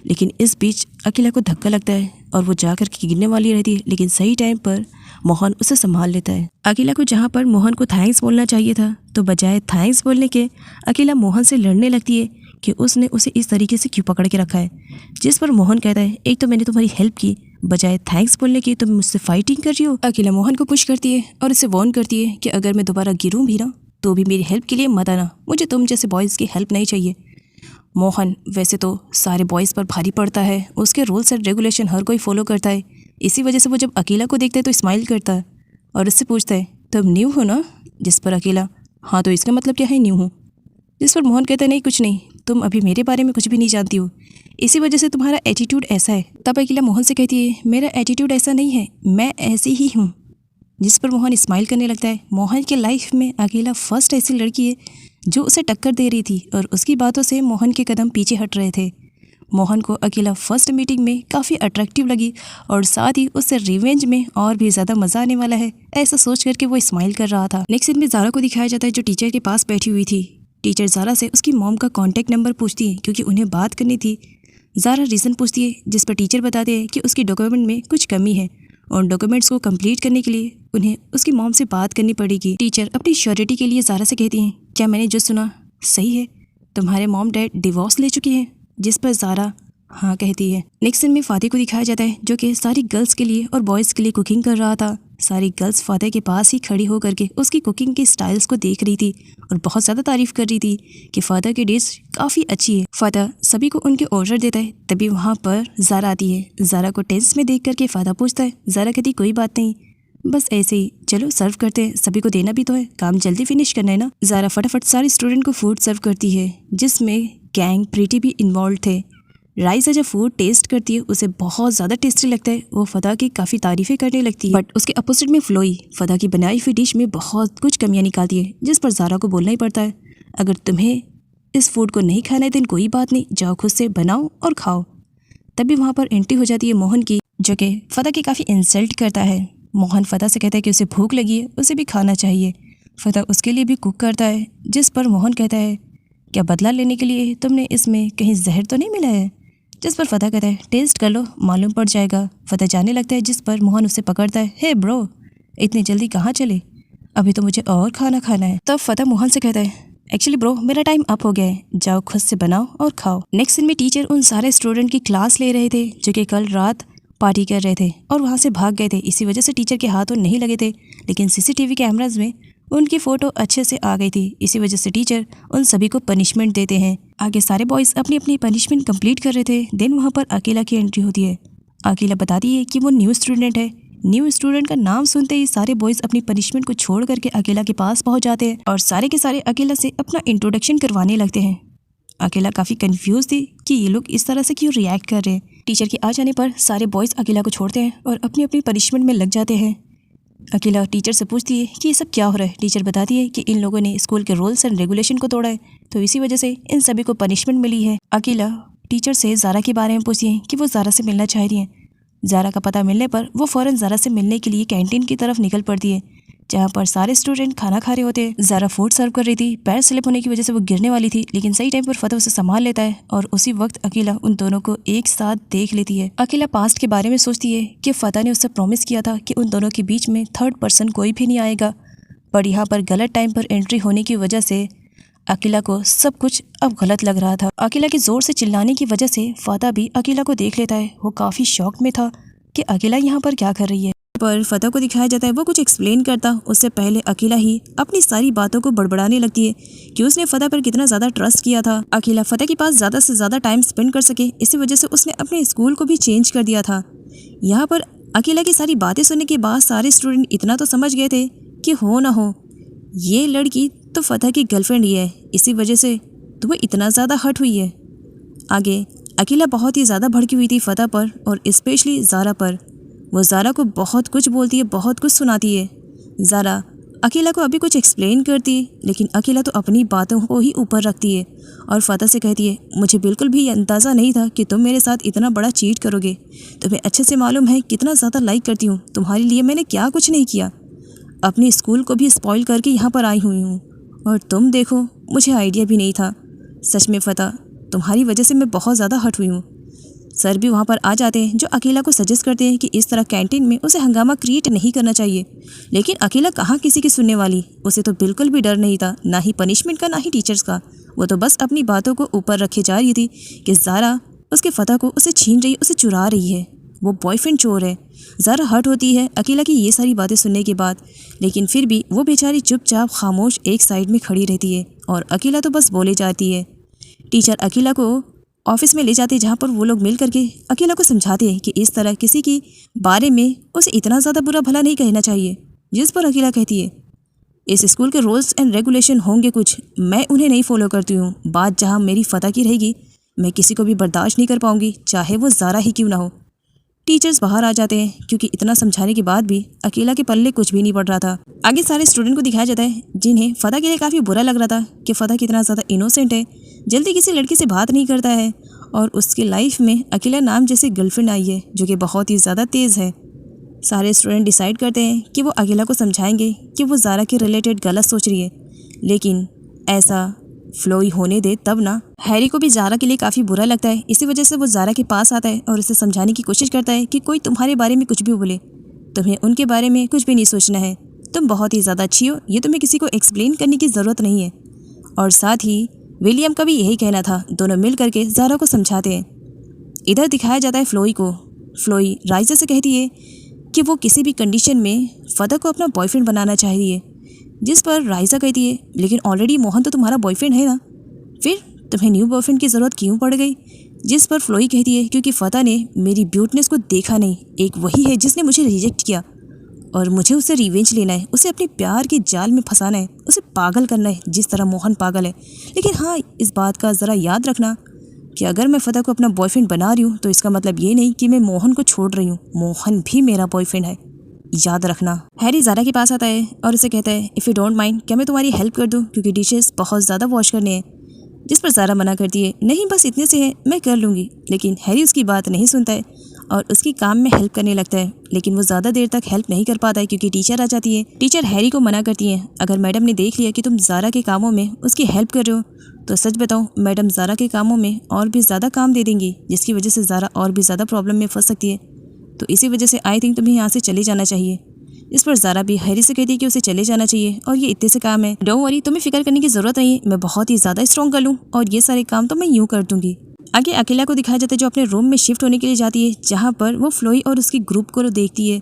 लेकिन इस बीच अकेला को धक्का लगता है और वो जाकर के गिरने वाली रहती है, लेकिन सही टाइम पर मोहन उसे संभाल लेता है। अकेला को जहाँ पर मोहन को थैंक्स बोलना चाहिए था, तो बजाय थैंक्स बोलने के अकेला मोहन से लड़ने लगती है कि उसने उसे इस तरीके से क्यों पकड़ के रखा है। जिस पर मोहन कहता है, एक तो मैंने तुम्हारी हेल्प की, बजाय थैंक्स बोलने की तुम मुझसे फाइटिंग कर रही हो। अकेला मोहन को पुश करती है और उसे वार्न करती है कि अगर मैं दोबारा गिरूं भी ना तो भी मेरी हेल्प के लिए मत आना, मुझे तुम जैसे बॉयज़ की हेल्प नहीं चाहिए। मोहन वैसे तो सारे बॉयज़ पर भारी पड़ता है, उसके रूल्स एंड रेगुलेशन हर कोई फॉलो करता है, इसी वजह से वो जब अकेला को देखता है तो स्माइल करता है और उससे पूछता है, तुम न्यू हो ना? जिस पर अकेला, हाँ तो इसका मतलब क्या है न्यू हूँ? जिस पर मोहन कहता है, नहीं कुछ नहीं, तुम अभी मेरे बारे में कुछ भी नहीं जानती हो, इसी वजह से तुम्हारा एटीट्यूड ऐसा है। तब अकेला मोहन से कहती है, मेरा एटीट्यूड ऐसा नहीं है, मैं ऐसी ही हूँ। जिस पर मोहन स्माइल करने लगता है। मोहन के लाइफ में अकेला फर्स्ट ऐसी लड़की है जो उसे टक्कर दे रही थी और उसकी बातों से मोहन के कदम पीछे हट रहे थे। मोहन को अकेला फर्स्ट मीटिंग में काफ़ी अट्रैक्टिव लगी और साथ ही उससे रिवेंज में और भी ज़्यादा मज़ा आने वाला है, ऐसा सोच करके वो स्माइल कर रहा था। नेक्स्ट सीन में ज़ारा को दिखाया जाता है जो टीचर के पास बैठी हुई थी। टीचर ज़ारा से उसकी मॉम का कॉन्टैक्ट नंबर पूछती है क्योंकि उन्हें बात करनी थी। ज़ारा रीज़न पूछती है, जिस पर टीचर बताते हैं कि उसकी डॉक्यूमेंट में कुछ कमी है और डॉक्यूमेंट्स को कंप्लीट करने के लिए उन्हें उसकी मॉम से बात करनी पड़ेगी। टीचर अपनी श्योरिटी के लिए ज़ारा से कहती हैं, क्या मैंने जो सुना सही है? तुम्हारे मॉम डैड डिवोर्स ले चुके हैं? जिस पर ज़ारा हाँ कहती है। नेक्स्ट सीन में फातिह को दिखाया जाता है जो कि सारी गर्ल्स के लिए और बॉयज़ के लिए कुकिंग कर रहा था। सारी गर्ल्स फातिह के पास ही खड़ी होकर के उसकी कुकिंग के स्टाइल्स को देख रही थी और बहुत ज़्यादा तारीफ कर रही थी कि फातिह की डिश काफ़ी अच्छी है। फातिह सभी को उनके ऑर्डर देता है, तभी वहाँ पर ज़ारा आती है। ज़ारा को टेंस में देख करके फातिह पूछता है। ज़ारा कहती कोई बात नहीं, बस ऐसे ही, चलो सर्व करते हैं, सभी को देना भी तो है, काम जल्दी फिनिश करना है ना। ज़ारा फटाफट सारे स्टूडेंट को फूड सर्व करती है जिसमें गैंग प्रीति भी इन्वॉल्व थे। राइसा जब फूड टेस्ट करती है उसे बहुत ज़्यादा टेस्टी लगता है। वो फातिह की काफ़ी तारीफ़ें करने लगती है, बट उसके अपोजिट में फ्लोई फातिह की बनाई हुई डिश में बहुत कुछ कमियां निकालती है, जिस पर ज़ारा को बोलना ही पड़ता है अगर तुम्हें इस फूड को नहीं खाना है दिन कोई बात नहीं, जाओ खुद से बनाओ और खाओ। तभी वहाँ पर एंट्री हो जाती है मोहन की, जो कि फातिह की काफ़ी इंसल्ट करता है। मोहन फातिह से कहता है कि उसे भूख लगी है, उसे भी खाना चाहिए। फातिह उसके लिए भी कुक करता है, जिस पर मोहन कहता है क्या बदला लेने के लिए तुमने इसमें कहीं जहर तो नहीं मिला है, जिस पर फातिह कहता है टेस्ट कर लो मालूम पड़ जाएगा। फातिह जाने लगता है, जिस पर मोहन उसे पकड़ता है। हे ब्रो, इतनी जल्दी कहाँ चले, अभी तो मुझे और खाना खाना है। तब फातिह मोहन से कहता है एक्चुअली ब्रो मेरा टाइम अप हो गया है, जाओ खुद से बनाओ और खाओ। नेक्स्ट दिन में टीचर उन सारे स्टूडेंट की क्लास ले रहे थे जो कि कल रात पार्टी कर रहे थे और वहाँ से भाग गए थे। इसी वजह से टीचर के हाथों नहीं लगे थे, लेकिन सीसीटीवी कैमराज में उनकी फ़ोटो अच्छे से आ गई थी। इसी वजह से टीचर उन सभी को पनिशमेंट देते हैं। आगे सारे बॉयज़ अपनी अपनी पनिशमेंट कंप्लीट कर रहे थे। देन वहाँ पर अकेला की एंट्री होती है। अकेला बताती है कि वो न्यू स्टूडेंट है। न्यू स्टूडेंट का नाम सुनते ही सारे बॉयज़ अपनी पनिशमेंट को छोड़ करके अकेला के पास पहुँच जाते हैं और सारे के सारे अकेला से अपना इंट्रोडक्शन करवाने लगते हैं। अकेला काफ़ी कंफ्यूज थी कि ये लोग इस तरह से क्यों रिएक्ट कर रहे हैं। टीचर के आ जाने पर सारे बॉयज़ अकेला को छोड़ते हैं और अपनी अपनी पनिशमेंट में लग जाते हैं। अकेला टीचर से पूछती है कि ये सब क्या हो रहा है। टीचर बताती है कि इन लोगों ने स्कूल के रूल्स एंड रेगुलेशन को तोड़ा है, तो इसी वजह से इन सभी को पनिशमेंट मिली है। अकेला टीचर से ज़ारा के बारे में पूछती है कि वो ज़ारा से मिलना चाह रही हैं। ज़ारा का पता मिलने पर वो फ़ौरन ज़ारा से मिलने के लिए कैंटीन की तरफ निकल पड़ती है, जहाँ पर सारे स्टूडेंट खाना खा रहे होते हैं। ज़ारा फूड सर्व कर रही थी, पैर स्लिप होने की वजह से वो गिरने वाली थी, लेकिन सही टाइम पर फातिह उसे संभाल लेता है और उसी वक्त अकेला उन दोनों को एक साथ देख लेती है। अकेला पास्ट के बारे में सोचती है कि फातिह ने उससे प्रॉमिस किया था कि उन दोनों के बीच में थर्ड पर्सन कोई भी नहीं आएगा, पर यहाँ पर गलत टाइम पर एंट्री होने की वजह से अकेला को सब कुछ अब गलत लग रहा था। अकेला के ज़ोर से चिल्लाने की वजह से फातिह भी अकेला को देख लेता है। वो काफ़ी शॉक में था कि अकेला यहाँ पर क्या कर रही है। पर फातिह को दिखाया जाता है वो कुछ एक्सप्लेन करता, उससे पहले अकेला ही अपनी सारी बातों को बड़बड़ाने लगती है कि उसने फातिह पर कितना ज़्यादा ट्रस्ट किया था। अकेला फातिह के पास ज़्यादा से ज़्यादा टाइम स्पेंड कर सके, इसी वजह से उसने अपने स्कूल को भी चेंज कर दिया था। यहाँ पर अकेला की सारी बातें सुनने के बाद सारे स्टूडेंट इतना तो समझ गए थे कि हो ना हो ये लड़की तो फातिह की गर्लफ्रेंड ही है, इसी वजह से तो वो इतना ज़्यादा हर्ट हुई है। आगे अकेला बहुत ही ज़्यादा भड़की हुई थी फातिह पर और स्पेशली ज़ारा पर। वो ज़ारा को बहुत कुछ बोलती है, बहुत कुछ सुनाती है। ज़ारा अकेला को अभी कुछ एक्सप्लेन करती है, लेकिन अकेला तो अपनी बातों को ही ऊपर रखती है और फातिह से कहती है मुझे बिल्कुल भी अंदाज़ा नहीं था कि तुम मेरे साथ इतना बड़ा चीट करोगे। तुम्हें अच्छे से मालूम है कितना ज़्यादा लाइक करती हूँ, तुम्हारे लिए मैंने क्या कुछ नहीं किया, अपने स्कूल को भी स्पॉइल करके यहाँ पर आई हुई हूँ और तुम देखो मुझे आइडिया भी नहीं था। सच में फातिह तुम्हारी वजह से मैं बहुत ज़्यादा हर्ट हुई हूँ। सर भी वहाँ पर आ जाते हैं जो अकेला को सजेस्ट करते हैं कि इस तरह कैंटीन में उसे हंगामा क्रिएट नहीं करना चाहिए, लेकिन अकेला कहाँ किसी की सुनने वाली। उसे तो बिल्कुल भी डर नहीं था, ना ही पनिशमेंट का ना ही टीचर्स का। वो तो बस अपनी बातों को ऊपर रखे जा रही थी कि ज़ारा उसके फातिह को उसे छीन रही, उसे चुरा रही है, वो बॉयफ्रेंड चोर है। ज़ारा हर्ट होती है अकेला की ये सारी बातें सुनने के बाद, लेकिन फिर भी वो बेचारी चुपचाप खामोश एक साइड में खड़ी रहती है और अकेला तो बस बोले जाती है। टीचर अकेला को ऑफिस में ले जाते हैं, जहाँ पर वो लोग मिल करके अकेला को समझाते हैं कि इस तरह किसी के बारे में उसे इतना ज़्यादा बुरा भला नहीं कहना चाहिए। जिस पर अकेला कहती है इस स्कूल के रूल्स एंड रेगुलेशन होंगे कुछ, मैं उन्हें नहीं फॉलो करती हूँ। बात जहाँ मेरी फातिह की रहेगी मैं किसी को भी बर्दाश्त नहीं कर पाऊँगी, चाहे वो ज़ारा ही क्यों ना हो। टीचर्स बाहर आ जाते हैं क्योंकि इतना समझाने के बाद भी अकेला के पल्ले कुछ भी नहीं पड़ रहा था। आगे सारे स्टूडेंट को दिखाया जाता है जिन्हें फातिह के लिए काफ़ी बुरा लग रहा था कि फातिह कितना ज़्यादा इनोसेंट है, जल्दी किसी लड़की से बात नहीं करता है और उसकी लाइफ में अकेला नाम जैसी गर्लफ्रेंड आई है जो कि बहुत ही ज़्यादा तेज़ है। सारे स्टूडेंट डिसाइड करते हैं कि वो अकेला को समझाएंगे कि वो ज़ारा के रिलेटेड गलत सोच रही है, लेकिन ऐसा फ्लोई होने दे तब ना। हैरी को भी ज़ारा के लिए काफ़ी बुरा लगता है, इसी वजह से वो ज़ारा के पास आता है और उसे समझाने की कोशिश करता है कि कोई तुम्हारे बारे में कुछ भी बोले, तुम्हें उनके बारे में कुछ भी नहीं सोचना है, तुम बहुत ही ज़्यादा अच्छी हो, ये तुम्हें किसी को एक्सप्लेन करने की ज़रूरत नहीं है। और साथ ही विलियम का भी यही कहना था। दोनों मिल करके ज़ारा को समझाते हैं। इधर दिखाया जाता है फ्लोई को। फ्लोई राइजा से कहती है कि वो किसी भी कंडीशन में फ़तह को अपना बॉयफ्रेंड बनाना चाहती है, जिस पर राइजा कहती है लेकिन ऑलरेडी मोहन तो तुम्हारा बॉयफ्रेंड है ना, फिर तुम्हें न्यू बॉयफ्रेंड की ज़रूरत क्यों पड़ गई। जिस पर फ्लोई कहती है क्योंकि फ़तह ने मेरी ब्यूटनेस को देखा नहीं, एक वही है जिसने मुझे रिजेक्ट किया और मुझे उससे रिवेंज लेना है, उसे अपने प्यार के जाल में फंसाना है, उसे पागल करना है जिस तरह मोहन पागल है। लेकिन हाँ, इस बात का ज़रा याद रखना कि अगर मैं फ़तह को अपना बॉयफ्रेंड बना रही हूँ तो इसका मतलब ये नहीं कि मैं मोहन को छोड़ रही हूँ, मोहन भी मेरा बॉयफ्रेंड है, याद रखना। हैरी ज़ारा के पास आता है और उसे कहता है इफ़ यू डोंट माइंड, क्या मैं तुम्हारी हेल्प कर दूँ क्योंकि डिशेस बहुत ज़्यादा वॉश करने हैं। जिस पर ज़ारा मना करती है नहीं बस इतने से है, मैं कर लूँगी। लेकिन हैरी उसकी बात नहीं सुनता है और उसकी काम में हेल्प करने लगता है, लेकिन वो ज़्यादा देर तक हेल्प नहीं कर पाता है क्योंकि टीचर आ जाती है। टीचर हैरी को मना करती है अगर मैडम ने देख लिया कि तुम ज़ारा के कामों में उसकी हेल्प कर रहे हो तो सच बताओ मैडम ज़ारा के कामों में और भी ज़्यादा काम दे देंगी, जिसकी वजह से ज़ारा और भी ज़्यादा प्रॉब्लम में फंस सकती है। तो इसी वजह से आई थिंक तुम्हें यहाँ से चले जाना चाहिए। इस पर ज़ारा भी हैरी से कहती है कि उसे चले जाना चाहिए और ये इतने से काम है, डोंट वरी, तुम्हें फिक्र करने की ज़रूरत नहीं, मैं बहुत ही ज़्यादा स्ट्रॉन्ग कर लूँ और ये सारे काम तो मैं यूँ कर दूँगी। आगे अकेला को दिखाया जाता है जो अपने रूम में शिफ्ट होने के लिए जाती है, जहाँ पर वो फ्लोई और उसकी ग्रुप को देखती है।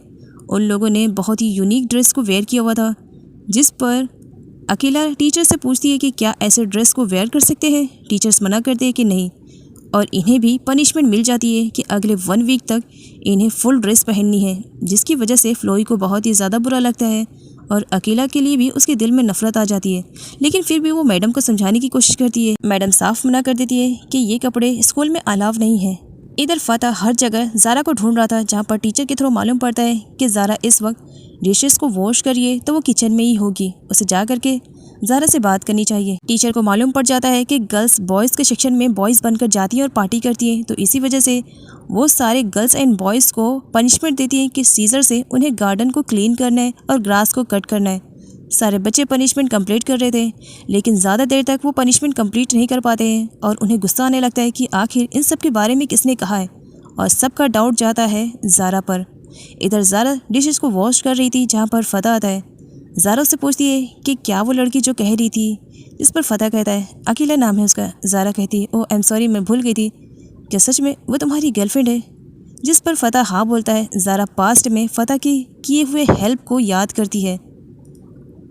उन लोगों ने बहुत ही यूनिक ड्रेस को वेयर किया हुआ था, जिस पर अकेला टीचर से पूछती है कि क्या ऐसे ड्रेस को वेयर कर सकते हैं। टीचर्स मना करते हैं कि नहीं और इन्हें भी पनिशमेंट मिल जाती है कि अगले 1 वीक तक इन्हें फुल ड्रेस पहननी है, जिसकी वजह से फ्लोई को बहुत ही ज़्यादा बुरा लगता है और अकेला के लिए भी उसके दिल में नफरत आ जाती है। लेकिन फिर भी वो मैडम को समझाने की कोशिश करती है। मैडम साफ मना कर देती है कि ये कपड़े स्कूल में अलाव नहीं है। इधर फ़तह हर जगह ज़ारा को ढूंढ रहा था, जहाँ पर टीचर के थ्रू मालूम पड़ता है कि ज़ारा इस वक्त डिशेस को वॉश करिए तो वो किचन में ही होगी, उसे जा करके ज़ारा से बात करनी चाहिए। टीचर को मालूम पड़ जाता है कि गर्ल्स बॉयज़ के सेक्शन में बॉयज़ बनकर जाती हैं और पार्टी करती हैं, तो इसी वजह से वो सारे गर्ल्स एंड बॉयज़ को पनिशमेंट देती हैं कि सीजर से उन्हें गार्डन को क्लीन करना है और ग्रास को कट करना है। सारे बच्चे पनिशमेंट कंप्लीट कर रहे थे, लेकिन ज़्यादा देर तक वो पनिशमेंट कंप्लीट नहीं कर पाते हैं और उन्हें गुस्सा आने लगता है कि आखिर इन सब के बारे में किसने कहा है और सबका डाउट जाता है ज़ारा पर। इधर ज़ारा डिशेस को वॉश कर रही थी, जहाँ पर फ़तह आता है। ज़ारा उससे पूछती है कि क्या वो लड़की जो कह रही थी, जिस पर फ़तह कहता है अकेला नाम है उसका। ज़ारा कहती है ओह आई एम सॉरी, मैं भूल गई थी, क्या सच में वो तुम्हारी गर्लफ्रेंड है। जिस पर फ़तह हाँ बोलता है। ज़ारा पास्ट में फ़तह की किए हुए हेल्प को याद करती है।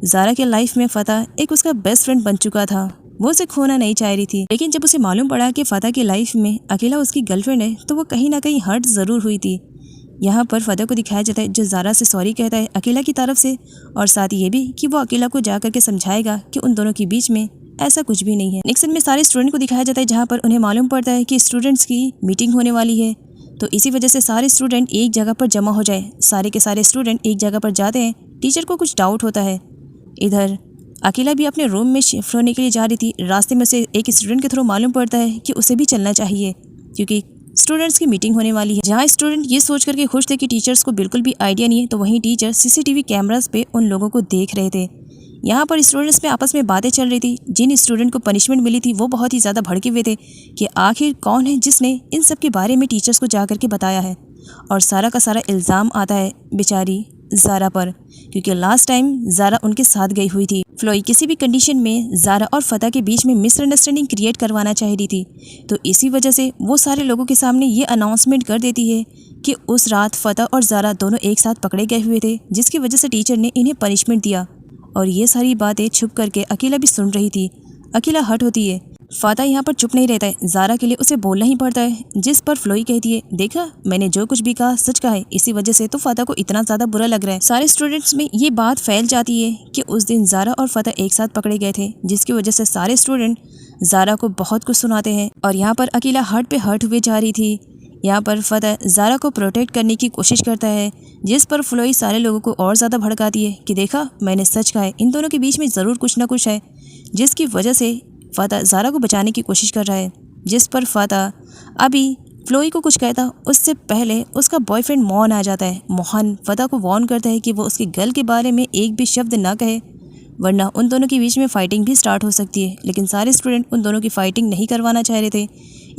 ज़ारा के लाइफ में फ़तह एक उसका बेस्ट फ्रेंड बन चुका था, वो उसे खोना नहीं चाह रही थी, लेकिन जब उसे मालूम पड़ा कि फ़तह की लाइफ में अकेला उसकी गर्लफ्रेंड है तो वो कहीं ना कहीं हर्ट ज़रूर हुई थी। यहाँ पर फ़तह को दिखाया जाता है जो ज़ारा से सॉरी कहता है अकेला की तरफ से, और साथ ही ये भी कि वो अकेला को जा करके समझाएगा कि उन दोनों के बीच में ऐसा कुछ भी नहीं है। नेक्स्ट में सारे स्टूडेंट को दिखाया जाता है, जहाँ पर उन्हें मालूम पड़ता है कि स्टूडेंट्स की मीटिंग होने वाली है, तो इसी वजह से सारे स्टूडेंट एक जगह पर जमा हो जाए। सारे के सारे स्टूडेंट एक जगह पर जाते हैं। टीचर को कुछ डाउट होता है। इधर अकेला भी अपने रूम में शिफ्ट होने के लिए जा रही थी। रास्ते में से एक स्टूडेंट के थ्रू मालूम पड़ता है कि उसे भी चलना चाहिए क्योंकि स्टूडेंट्स की मीटिंग होने वाली है। जहाँ स्टूडेंट ये सोच करके खुश थे कि टीचर्स को बिल्कुल भी आइडिया नहीं है, तो वहीं टीचर सीसीटीवी कैमरास पे उन लोगों को देख रहे थे। यहाँ पर स्टूडेंट्स में आपस में बातें चल रही थी। जिन स्टूडेंट को पनिशमेंट मिली थी वो बहुत ही ज़्यादा भड़के हुए थे कि आखिर कौन है जिसने इन सब के बारे में टीचर्स को जा करके बताया है, और सारा का सारा इल्ज़ाम आता है बेचारी ज़ारा पर, क्योंकि लास्ट टाइम ज़ारा उनके साथ गई हुई थी। फ्लोई किसी भी कंडीशन में ज़ारा और फ़तह के बीच में मिसअंडरस्टैंडिंग क्रिएट करवाना चाह रही थी, तो इसी वजह से वो सारे लोगों के सामने ये अनाउंसमेंट कर देती है कि उस रात फ़तह और ज़ारा दोनों एक साथ पकड़े गए हुए थे, जिसकी वजह से टीचर ने इन्हें पनिशमेंट दिया। और ये सारी बातें छुप करके अकेला भी सुन रही थी। अकेला हर्ट होती है। फ़तह यहाँ पर चुप नहीं रहता है, ज़ारा के लिए उसे बोलना ही पड़ता है, जिस पर फ्लोई कहती है देखा मैंने जो कुछ भी कहा सच कहा है, इसी वजह से तो फ़तह को इतना ज़्यादा बुरा लग रहा है। सारे स्टूडेंट्स में ये बात फैल जाती है कि उस दिन ज़ारा और फ़तह एक साथ पकड़े गए थे, जिसकी वजह से सारे स्टूडेंट ज़ारा को बहुत कुछ सुनाते हैं। और यहाँ पर अकेला हर्ट पे हर्ट हुए जा रही थी। यहाँ पर फ़तह ज़ारा को प्रोटेक्ट करने की कोशिश करता है, जिस पर फ्लोई सारे लोगों को और ज़्यादा भड़काती है कि देखा मैंने सच कहा है, इन दोनों के बीच में ज़रूर कुछ ना कुछ है, जिसकी वजह से फ़तह ज़ारा को बचाने की कोशिश कर रहा है। जिस पर फ़तह अभी फ्लोई को कुछ कहता उससे पहले उसका बॉयफ्रेंड मोहन आ जाता है। मोहन फ़तह को वार्न करता है कि वो उसकी गर्ल के बारे में एक भी शब्द ना कहे, वरना उन दोनों के बीच में फ़ाइटिंग भी स्टार्ट हो सकती है। लेकिन सारे स्टूडेंट उन दोनों की फ़ाइटिंग नहीं करवाना चाह रहे थे,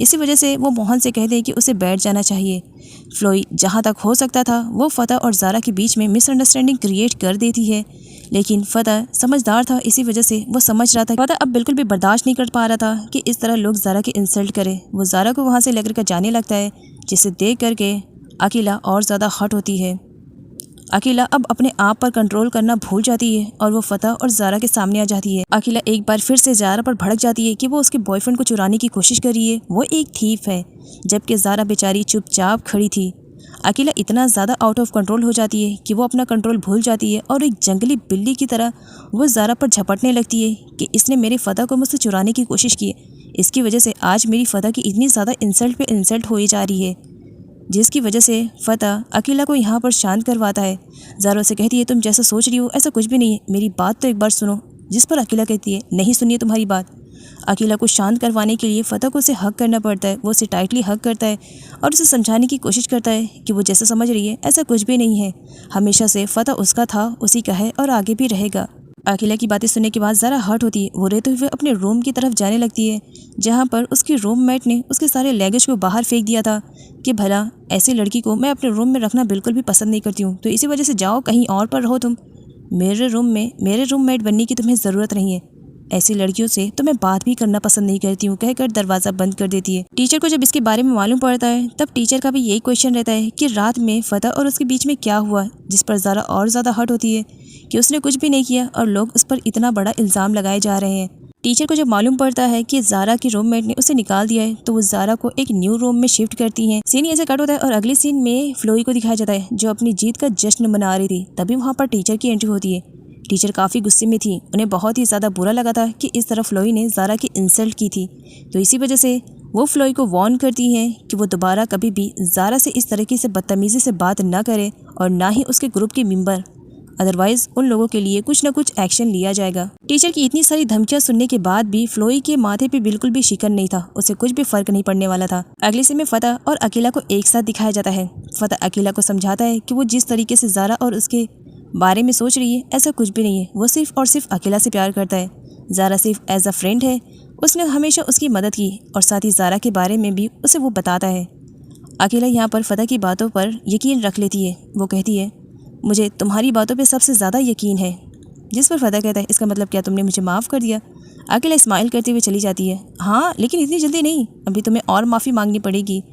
इसी वजह से वो मोहन से कहते हैं कि उसे बैठ जाना चाहिए। फ्लोई जहाँ तक हो सकता था वो फ़तह और ज़ारा के बीच में मिसअंडरस्टैंडिंग क्रिएट कर देती है, लेकिन फ़तह समझदार था, इसी वजह से वो समझ रहा था। फ़तह अब बिल्कुल भी बर्दाश्त नहीं कर पा रहा था कि इस तरह लोग ज़ारा की इंसल्ट करें। वो ज़ारा को वहाँ से लेकर कर जाने लगता है, जिसे देख करके अकीला और ज़्यादा हर्ट होती है। अकीला अब अपने आप पर कंट्रोल करना भूल जाती है और वो फ़तह और ज़ारा के सामने आ जाती है। अकीला एक बार फिर से ज़ारा पर भड़क जाती है कि वो उसके बॉयफ्रेंड को चुराने की कोशिश कर रही है, वो एक थीफ है, जबकि ज़ारा बेचारी चुपचाप खड़ी थी। अकीला इतना ज़्यादा आउट ऑफ कंट्रोल हो जाती है कि वो अपना कंट्रोल भूल जाती है और एक जंगली बिल्ली की तरह वो ज़ारा पर झपटने लगती है कि इसने मेरे फ़तह को मुझसे चुराने की कोशिश की है। इसकी वजह से आज मेरी फ़तह की इतनी ज़्यादा इंसल्ट पे इंसल्ट हो जा रही है, जिसकी वजह से फ़तह अकीला को यहाँ पर शांत करवाता है। ज़ारा से कहती है तुम जैसा सोच रही हो ऐसा कुछ भी नहीं है, मेरी बात तो एक बार सुनो। जिस पर अकीला कहती है नहीं सुनिए तुम्हारी बात। अकीला को शांत करवाने के लिए फ़तह को उसे हक करना पड़ता है। वो उसे टाइटली हक करता है और उसे समझाने की कोशिश करता है कि वो जैसा समझ रही है ऐसा कुछ भी नहीं है। हमेशा से फ़तह उसका था, उसी का है और आगे भी रहेगा। अकीला की बातें सुनने के बाद ज़रा हर्ट होती है। वो रोते हुए अपने रूम की तरफ जाने लगती है, जहाँ पर उसकी रूममेट ने उसके सारे लगेज को बाहर फेंक दिया था कि भला ऐसी लड़की को मैं अपने रूम में रखना बिल्कुल भी पसंद नहीं करती हूँ, तो इसी वजह से जाओ कहीं और पर रहो तुम। मेरे रूम में मेरे रूममेट बनने की तुम्हें ज़रूरत नहीं है। ऐसी लड़कियों से तो मैं बात भी करना पसंद नहीं करती हूँ, कहकर दरवाज़ा बंद कर देती है। टीचर को जब इसके बारे में मालूम पड़ता है तब टीचर का भी यही क्वेश्चन रहता है कि रात में फ़तह और उसके बीच में क्या हुआ, जिस पर ज़ारा और ज़्यादा हर्ट होती है कि उसने कुछ भी नहीं किया और लोग उस पर इतना बड़ा इल्ज़ाम लगाए जा रहे हैं। टीचर को जब मालूम पड़ता है कि ज़ारा की रूममेट ने उसे निकाल दिया है तो वो ज़ारा को एक न्यू रूम में शिफ्ट करती हैं। सीन ऐसे कट होता है और अगले सीन में फ्लोई को दिखाया जाता है जो अपनी जीत का जश्न मना रही थी। तभी वहाँ पर टीचर की एंट्री होती है। टीचर काफ़ी गुस्से में थी, उन्हें बहुत ही ज़्यादा बुरा लगा था कि इस तरह फ्लोई ने ज़ारा की इंसल्ट की थी, तो इसी वजह से वो फ्लोई को वार्न करती हैं कि वो दोबारा कभी भी ज़ारा से इस तरीके से बदतमीज़ी से बात ना करे और ना ही उसके ग्रुप के मेंबर, अदरवाइज उन लोगों के लिए कुछ न कुछ एक्शन लिया जाएगा। टीचर की इतनी सारी धमकियां सुनने के बाद भी फ्लोई के माथे पे बिल्कुल भी शिकन नहीं था, उसे कुछ भी फर्क नहीं पड़ने वाला था। अगले सीन में फ़तह और अकीला को एक साथ दिखाया जाता है। फ़तह अकीला को समझाता है कि वो जिस तरीके से ज़ारा और उसके बारे में सोच रही है ऐसा कुछ भी नहीं है, वो सिर्फ और सिर्फ अकीला से प्यार करता है। ज़ारा सिर्फ एज अ फ्रेंड है, उसने हमेशा उसकी मदद की और साथ ही ज़ारा के बारे में भी उसे वो बताता है। अकीला यहाँ पर फ़तह की बातों पर यकीन रख लेती है। वो कहती है मुझे तुम्हारी बातों पे सबसे ज़्यादा यकीन है, जिस पर फ़तह कहता है इसका मतलब क्या तुमने मुझे माफ़ कर दिया। अकीला स्माइल करते हुए चली जाती है। हाँ लेकिन इतनी जल्दी नहीं, अभी तुम्हें और माफ़ी मांगनी पड़ेगी।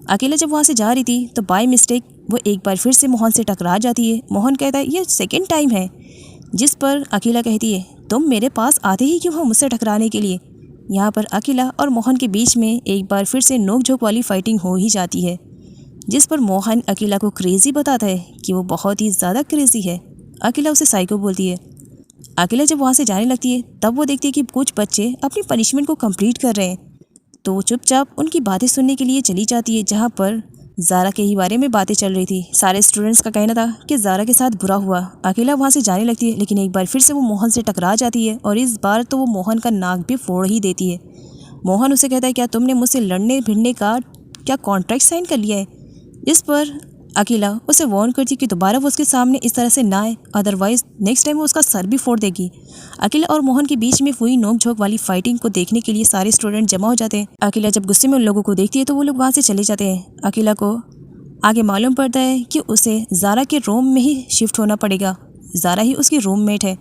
अकेला जब वहाँ से जा रही थी तो बाय मिस्टेक वो एक बार फिर से मोहन से टकरा जाती है। मोहन कहता है ये सेकंड टाइम है, जिस पर अकीला कहती है तुम मेरे पास आते ही क्यों हो मुझसे टकराने के लिए। यहाँ पर अकीला और मोहन के बीच में एक बार फिर से नोक झोंक वाली फाइटिंग हो ही जाती है, जिस पर मोहन अकीला को क्रेज़ी बताता है कि वो बहुत ही ज़्यादा क्रेज़ी है। अकीला उसे साइको बोलती है। अकीला जब वहाँ से जाने लगती है तब वो देखती है कि कुछ बच्चे अपनी पनिशमेंट को कंप्लीट कर रहे हैं, तो वो चुपचाप उनकी बातें सुनने के लिए चली जाती है, जहाँ पर ज़ारा के ही बारे में बातें चल रही थी। सारे स्टूडेंट्स का कहना था कि ज़ारा के साथ बुरा हुआ। अकेला वहाँ से जाने लगती है, लेकिन एक बार फिर से वो मोहन से टकरा जाती है और इस बार तो वो मोहन का नाक भी फोड़ ही देती है। मोहन उसे कहता है क्या तुमने मुझसे लड़ने भिड़ने का क्या कॉन्ट्रैक्ट साइन कर लिया है। इस पर अकेला उसे वार्न करती कि दोबारा वो उसके सामने इस तरह से ना आए, अदरवाइज नेक्स्ट टाइम वो उसका सर भी फोड़ देगी। अकेला और मोहन के बीच में हुई नोक झोंक वाली फाइटिंग को देखने के लिए सारे स्टूडेंट जमा हो जाते हैं। अकेला जब गुस्से में उन लोगों को देखती है तो वो लोग वहाँ से चले जाते हैं। अकेला को आगे मालूम पड़ता है कि उसे ज़ारा के रूम में ही शिफ्ट होना पड़ेगा, ज़ारा ही उसकी रूममेट है।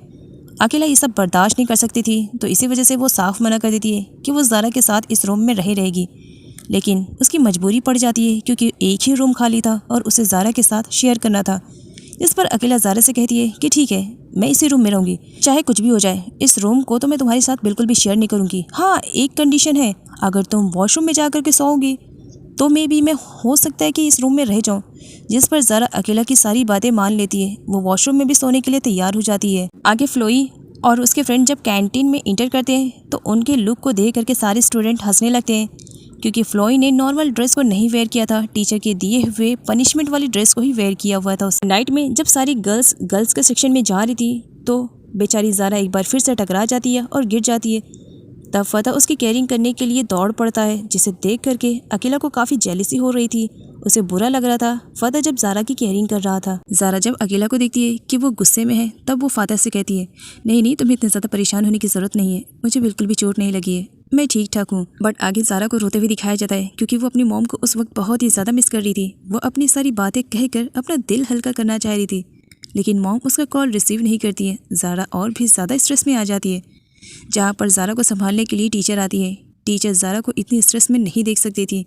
अकेला ये सब बर्दाश्त नहीं कर सकती थी, तो इसी वजह से वो साफ मना कर देती है कि वो ज़ारा के साथ इस रूम में रहेगी, लेकिन उसकी मजबूरी पड़ जाती है क्योंकि एक ही रूम खाली था और उसे ज़ारा के साथ शेयर करना था। इस पर अकेला ज़ारा से कहती है कि ठीक है मैं इसी रूम में रहूँगी, चाहे कुछ भी हो जाए, इस रूम को तो मैं तुम्हारे साथ बिल्कुल भी शेयर नहीं करूँगी। हाँ एक कंडीशन है, अगर तुम वॉशरूम में जा कर के सोओगी तो मैं हो सकता है कि इस रूम में रह जाऊँ। जिस पर ज़ारा अकेला की सारी बातें मान लेती है, वो वॉशरूम में भी सोने के लिए तैयार हो जाती है। आगे फ्लोई और उसके फ्रेंड जब कैंटीन में इंटर करते हैं तो उनके लुक को देख करके सारे स्टूडेंट हंसने लगते हैं, क्योंकि फ्लोई ने नॉर्मल ड्रेस को नहीं वेयर किया था, टीचर के दिए हुए पनिशमेंट वाली ड्रेस को ही वेयर किया हुआ था। उस नाइट में जब सारी गर्ल्स के सेक्शन में जा रही थी तो बेचारी ज़ारा एक बार फिर से टकरा जाती है और गिर जाती है। तब फ़तह उसकी केयरिंग करने के लिए दौड़ पड़ता है, जिसे देख करके अकेला को काफ़ी जेलसी हो रही थी, उसे बुरा लग रहा था। फ़तह जब ज़ारा की केयरिंग कर रहा था, ज़ारा जब अकेला को देखती है कि वो गुस्से में है तब वो फ़तह से कहती है नहीं तुम्हें इतने ज़्यादा परेशान होने की ज़रूरत नहीं है, मुझे बिल्कुल भी चोट नहीं लगी है, मैं ठीक ठाक हूँ। बट आगे ज़ारा को रोते हुए दिखाया जाता है क्योंकि वो अपनी मॉम को उस वक्त बहुत ही ज़्यादा मिस कर रही थी। वो अपनी सारी बातें कहकर अपना दिल हल्का करना चाह रही थी, लेकिन मॉम उसका कॉल रिसीव नहीं करती है। ज़ारा और भी ज़्यादा स्ट्रेस में आ जाती है। जहाँ पर ज़ारा को संभालने के लिए टीचर आती है। टीचर ज़ारा को इतनी स्ट्रेस में नहीं देख सकती थी,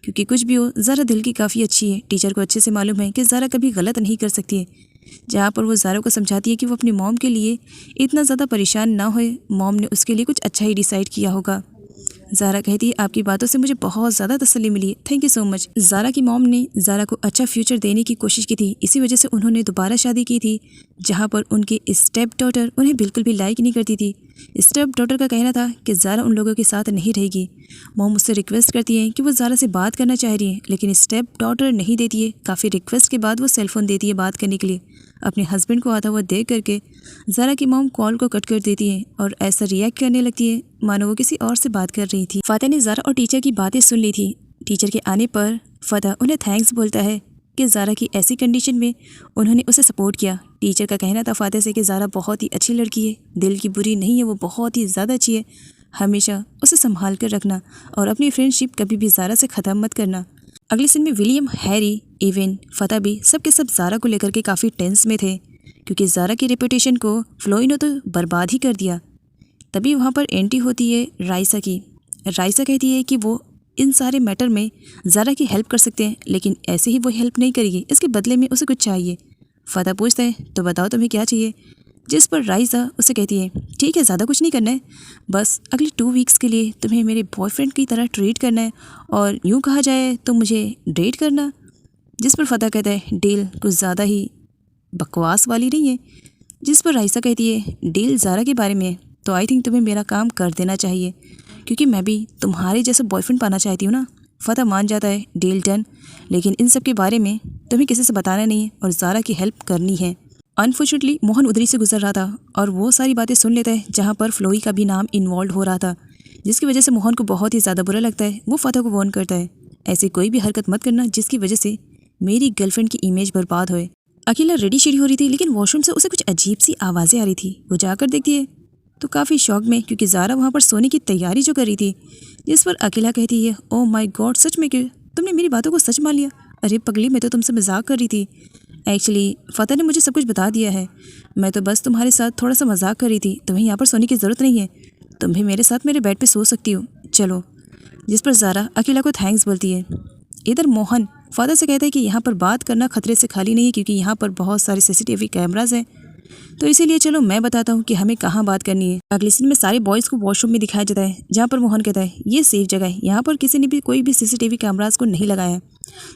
क्योंकि कुछ भी हो ज़ारा दिल की काफ़ी अच्छी है। टीचर को अच्छे से मालूम है कि ज़ारा कभी गलत नहीं कर सकती है। जहाँ पर वो ज़ारा को समझाती है कि वो अपनी मॉम के लिए इतना ज़्यादा परेशान ना होए, मॉम ने उसके लिए कुछ अच्छा ही डिसाइड किया होगा। ज़ारा कहती है, आपकी बातों से मुझे बहुत ज़्यादा तसल्ली मिली है, thank you so much. Zara की मॉम ने ज़ारा को अच्छा फ्यूचर देने की कोशिश की थी, इसी वजह से उन्होंने दोबारा शादी की थी, जहाँ पर उनके स्टेप डॉटर उन्हें बिल्कुल भी लाइक नहीं करती थी। स्टेप डॉटर का कहना था कि ज़ारा उन लोगों के साथ नहीं रहेगी। मॉम उससे रिक्वेस्ट करती है कि वो ज़ारा से बात करना चाह रही है, लेकिन स्टेप डॉटर नहीं देती है। काफ़ी रिक्वेस्ट के बाद वो सेलफ़ोन देती है बात करने के लिए। अपने हस्बैंड को आता हुआ देख करके ज़ारा की मॉम कॉल को कट कर देती है और ऐसा रिएक्ट करने लगती है मानो वो किसी और से बात कर रही थी। फ़ातिहा ने ज़ारा और टीचर की बातें सुन ली थी। टीचर के आने पर फ़ातिहा उन्हें थैंक्स बोलता है कि ज़ारा की ऐसी कंडीशन में उन्होंने उसे सपोर्ट किया। टीचर का कहना था फ़ातिहा से कि ज़ारा बहुत ही अच्छी लड़की है, दिल की बुरी नहीं है, वो बहुत ही ज़्यादा अच्छी है, हमेशा उसे संभाल कर रखना और अपनी फ्रेंडशिप कभी भी ज़ारा से ख़त्म मत करना। अगले सीन में विलियम, हैरी, इवन फ़ातिहा भी सब के सब ज़ारा को लेकर के काफ़ी टेंस में थे, क्योंकि ज़ारा की रेपुटेशन को फ्लोई ने तो बर्बाद ही कर दिया। तभी वहाँ पर एंट्री होती है राइसा की। राइसा कहती है कि वो इन सारे मैटर में ज़ारा की हेल्प कर सकते हैं, लेकिन ऐसे ही वो हेल्प नहीं करेगी, इसके बदले में उसे कुछ चाहिए। फ़ातिहा पूछता है, तो बताओ तुम्हें क्या चाहिए? जिस पर राइसा उसे कहती है, ठीक है, ज़्यादा कुछ नहीं करना है, बस अगले 2 वीक्स के लिए तुम्हें मेरे बॉयफ्रेंड की तरह ट्रीट करना है, और यूँ कहा जाए तो मुझे डेट करना। जिस पर फ़ातिहा कहता है, डील कुछ ज़्यादा ही बकवास वाली नहीं है। जिस पर राइसा कहती है, डील ज़ारा के बारे में है, तो आई थिंक तुम्हें मेरा काम कर देना चाहिए, क्योंकि मैं भी तुम्हारे जैसा बॉयफ्रेंड पाना चाहती हूँ ना। फ़ातिहा मान जाता है, डील डन, लेकिन इन सब के बारे में तुम्हें किसी से बताना नहीं है और ज़ारा की हेल्प करनी है। अनफॉर्चुनेटली मोहन उधरी से गुजर रहा था और वो सारी बातें सुन लेता है जहाँ पर फ्लोई का भी नाम इन्वॉल्व हो रहा था, जिसकी वजह से मोहन को बहुत ही ज़्यादा बुरा लगता है। वो फ़ातिहा को वार्न करता है, ऐसे कोई भी हरकत मत करना जिसकी वजह से मेरी गर्लफ्रेंड की इमेज बर्बाद होए। अकेला रेडी शेडी हो रही थी, लेकिन वॉशरूम से उसे कुछ अजीब सी आवाज़ें आ रही थी। वो जाकर देखती है तो काफ़ी शॉक में, क्योंकि ज़ारा वहाँ पर सोने की तैयारी जो कर रही थी। जिस पर अकेला कहती है, ओह माय गॉड, सच में कि तुमने मेरी बातों को सच मान लिया? अरे पगली, मैं तो तुमसे मजाक कर रही थी। एक्चुअली फ़ातिहा ने मुझे सब कुछ बता दिया है, मैं तो बस तुम्हारे साथ थोड़ा सा मजाक कर रही थी। तुम्हें यहाँ पर सोने की ज़रूरत नहीं है, तुम भी मेरे साथ मेरे बेड पे सो सकती हो, चलो। जिस पर ज़ारा अकेला को थैंक्स बोलती है। इधर मोहन फ़ातिहा से कहता है कि यहाँ पर बात करना खतरे से खाली नहीं है, क्योंकि यहाँ पर बहुत सारे CCTV कैमराज हैं, तो इसीलिए चलो मैं बताता हूँ कि हमें कहाँ बात करनी है। अगले सीन में सारे बॉयज़ को वॉशरूम में दिखाया जाता है, जहाँ पर मोहन कहता है, ये सेफ जगह है, यहाँ पर किसी ने भी कोई भी CCTV कैमराज को नहीं लगाया।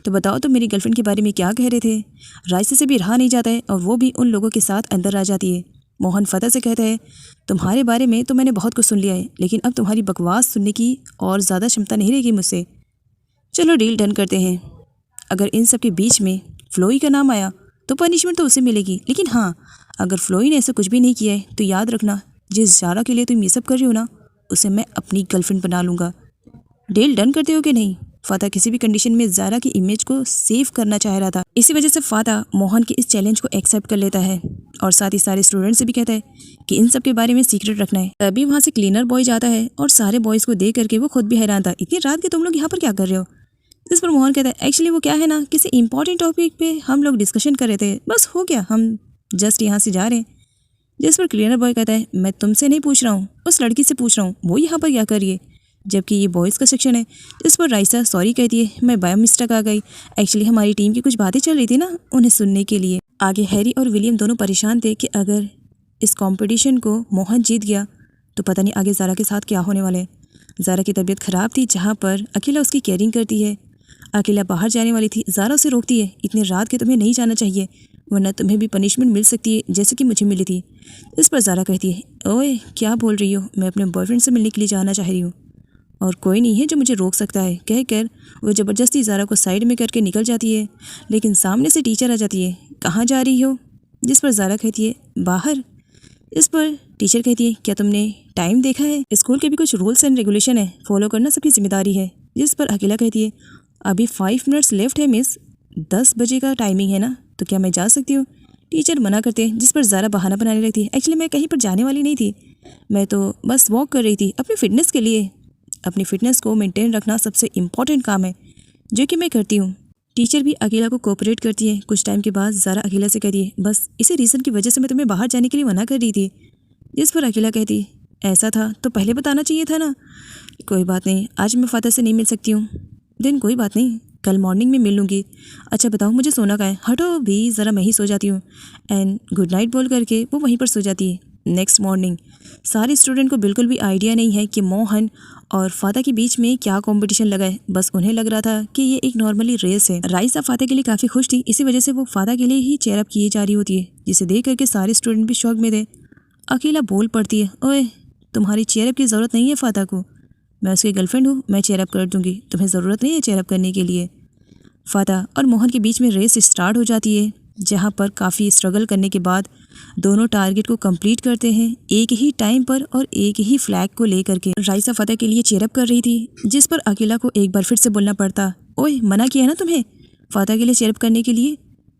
तो बताओ तो मेरी गर्लफ्रेंड के बारे में क्या कह रहे थे? राइसा से भी रहा नहीं जाता है और वो भी उन लोगों के साथ अंदर आ जाती है। मोहन फ़ातिहा से कहता है, तुम्हारे बारे में तो मैंने बहुत कुछ सुन लिया है, लेकिन अब तुम्हारी बकवास सुनने की और ज़्यादा क्षमता नहीं रहेगी मुझसे। चलो डील डन करते हैं। अगर इन सब के बीच में फ्लोई का नाम आया तो पनिशमेंट तो उसे मिलेगी, लेकिन हाँ, अगर फ्लोई ने ऐसा कुछ भी नहीं किया है तो याद रखना, जिस ज़ारा के लिए तुम ये सब कर रही हो ना, उसे मैं अपनी गर्लफ्रेंड बना लूँगा। डील डन करते हो कि नहीं? फ़ातिहा किसी भी कंडीशन में ज़ारा की इमेज को सेव करना चाह रहा था। इसी वजह से फ़ातिहा मोहन के इस चैलेंज को एक्सेप्ट कर लेता है और साथ ही सारे स्टूडेंट्स से भी कहता है कि इन सब के बारे में सीक्रेट रखना है। तभी वहाँ से क्लीनर बॉय जाता है और सारे बॉयज़ को देख करके वो खुद भी हैरान था, इतनी रात के तुम लोग यहाँ पर क्या कर रहे हो? इस पर मोहन कहता है, एक्चुअली वो क्या है ना, किसी इंपॉर्टेंट टॉपिक पे हम लोग डिस्कशन कर रहे थे, बस हो गया, हम जस्ट यहाँ से जा रहे हैं। जिस पर क्लीनर बॉय कहता है, मैं तुमसे नहीं पूछ रहा हूँ, उस लड़की से पूछ रहा हूँ, वो यहाँ पर क्या कर रही है, जबकि ये बॉयज़ का सेक्शन है। जिस पर राइसा सॉरी कहती है, मैं बाय मिस्टेक आ गई, एक्चुअली हमारी टीम की कुछ बातें चल रही थी ना, उन्हें सुनने के लिए। आगे हैरी और विलियम दोनों परेशान थे कि अगर इस कॉम्पिटिशन को मोहन जीत गया तो पता नहीं आगे ज़ारा के साथ क्या होने वाला है। ज़ारा की तबीयत ख़राब थी, जहाँ पर अकेला उसकी केयरिंग करती है। अकेला बाहर जाने वाली थी, ज़ारा उसे रोकती है, इतनी रात के तुम्हें नहीं जाना चाहिए, वरना तुम्हें भी पनिशमेंट मिल सकती है जैसे कि मुझे मिली थी। इस पर ज़ारा कहती है, ओए क्या बोल रही हो, मैं अपने बॉयफ्रेंड से मिलने के लिए जाना चाह रही हूँ और कोई नहीं है जो मुझे रोक सकता है। कहकर वो ज़बरदस्ती ज़ारा को साइड में करके निकल जाती है, लेकिन सामने से टीचर आ जाती है, कहाँ जा रही हो? जिस पर ज़ारा कहती है, बाहर। इस पर टीचर कहती है, क्या तुमने टाइम देखा है? स्कूल के भी कुछ रूल्स एंड रेगुलेशन है, फॉलो करना सबकी जिम्मेदारी है। जिस पर अकेला कहती है, अभी 5 मिनट्स लेफ्ट है मिस, 10 बजे का टाइमिंग है ना, तो क्या मैं जा सकती हूँ? टीचर मना करते हैं। जिस पर ज़ारा बहाना बनाने लगती है, एक्चुअली मैं कहीं पर जाने वाली नहीं थी, मैं तो बस वॉक कर रही थी अपनी फ़िटनेस के लिए। अपनी फिटनेस को मेंटेन रखना सबसे इम्पॉर्टेंट काम है, जो कि मैं करती हूँ। टीचर भी अकेला को कोऑपरेट करती है। कुछ टाइम के बाद ज़ारा अकेला से कहती है, बस इसी रीज़न की वजह से मैं तुम्हें बाहर जाने के लिए मना कर रही थी। जिस पर अकेला कहती, ऐसा था तो पहले बताना चाहिए था ना। कोई बात नहीं, आज मैं फ़ादर से नहीं मिल सकती हूँ। दिन कोई बात नहीं, कल मॉर्निंग में मिल लूँगी। अच्छा बताओ मुझे सोना कहाँ है? हटो भी, ज़रा मैं ही सो जाती हूँ। एंड गुड नाइट बोल करके वो वहीं पर सो जाती है। नेक्स्ट मॉर्निंग सारे स्टूडेंट को बिल्कुल भी आइडिया नहीं है कि मोहन और फ़ाता के बीच में क्या कंपटीशन लगा है। बस उन्हें लग रहा था कि ये एक नॉर्मली रेस है। राइसा फ़ाता के लिए काफ़ी खुश थी, इसी वजह से वो फ़ाता के लिए ही चेयर अप किए जा रही होती है, जिसे देख करके सारे स्टूडेंट भी शॉक में थे। अकेला बोल पड़ती है, ओए तुम्हारी चेयर अप की ज़रूरत नहीं है फ़ाता को, मैं उसकी गर्लफ्रेंड हूँ, मैं चेयर अप कर दूँगी, तुम्हें ज़रूरत नहीं है चेयर अप करने के लिए। फ़ाता और मोहन के बीच में रेस स्टार्ट हो जाती है, जहाँ पर काफ़ी स्ट्रगल करने के बाद दोनों टारगेट को कंप्लीट करते हैं एक ही टाइम पर और एक ही फ्लैग को लेकर के। राइसा फ़ाता के लिए चेयर अप कर रही थी, जिस पर अकेला को एक बार फिर से बोलना पड़ता, ओए मना किया है ना तुम्हें फ़ाता के लिए चेयर अप करने के लिए,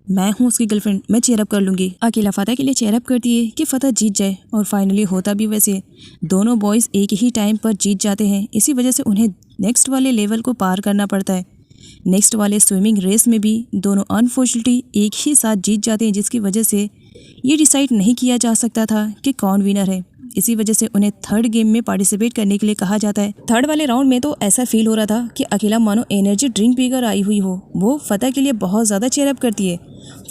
मैं हूँ उसकी गर्लफ्रेंड, मैं चेयर अप कर लूँगी। अकेला फ़ाता के लिए चेयर अप करती है कि फ़ाता जीत जाए, और फाइनली होता भी वैसे। दोनों बॉयज़ एक ही टाइम पर जीत जाते हैं, इसी वजह से उन्हें नेक्स्ट वाले लेवल को पार करना पड़ता है। नेक्स्ट वाले स्विमिंग रेस में भी दोनों अनफॉर्चुनेटली एक ही साथ जीत जाते हैं, जिसकी वजह से ये डिसाइड नहीं किया जा सकता था कि कौन विनर है। इसी वजह से उन्हें थर्ड गेम में पार्टिसिपेट करने के लिए कहा जाता है। थर्ड वाले राउंड में तो ऐसा फील हो रहा था कि अकेला मानो एनर्जी ड्रिंक पीकर आई हुई हो। वो फ़ाता के लिए बहुत ज़्यादा चेयर अप करती है।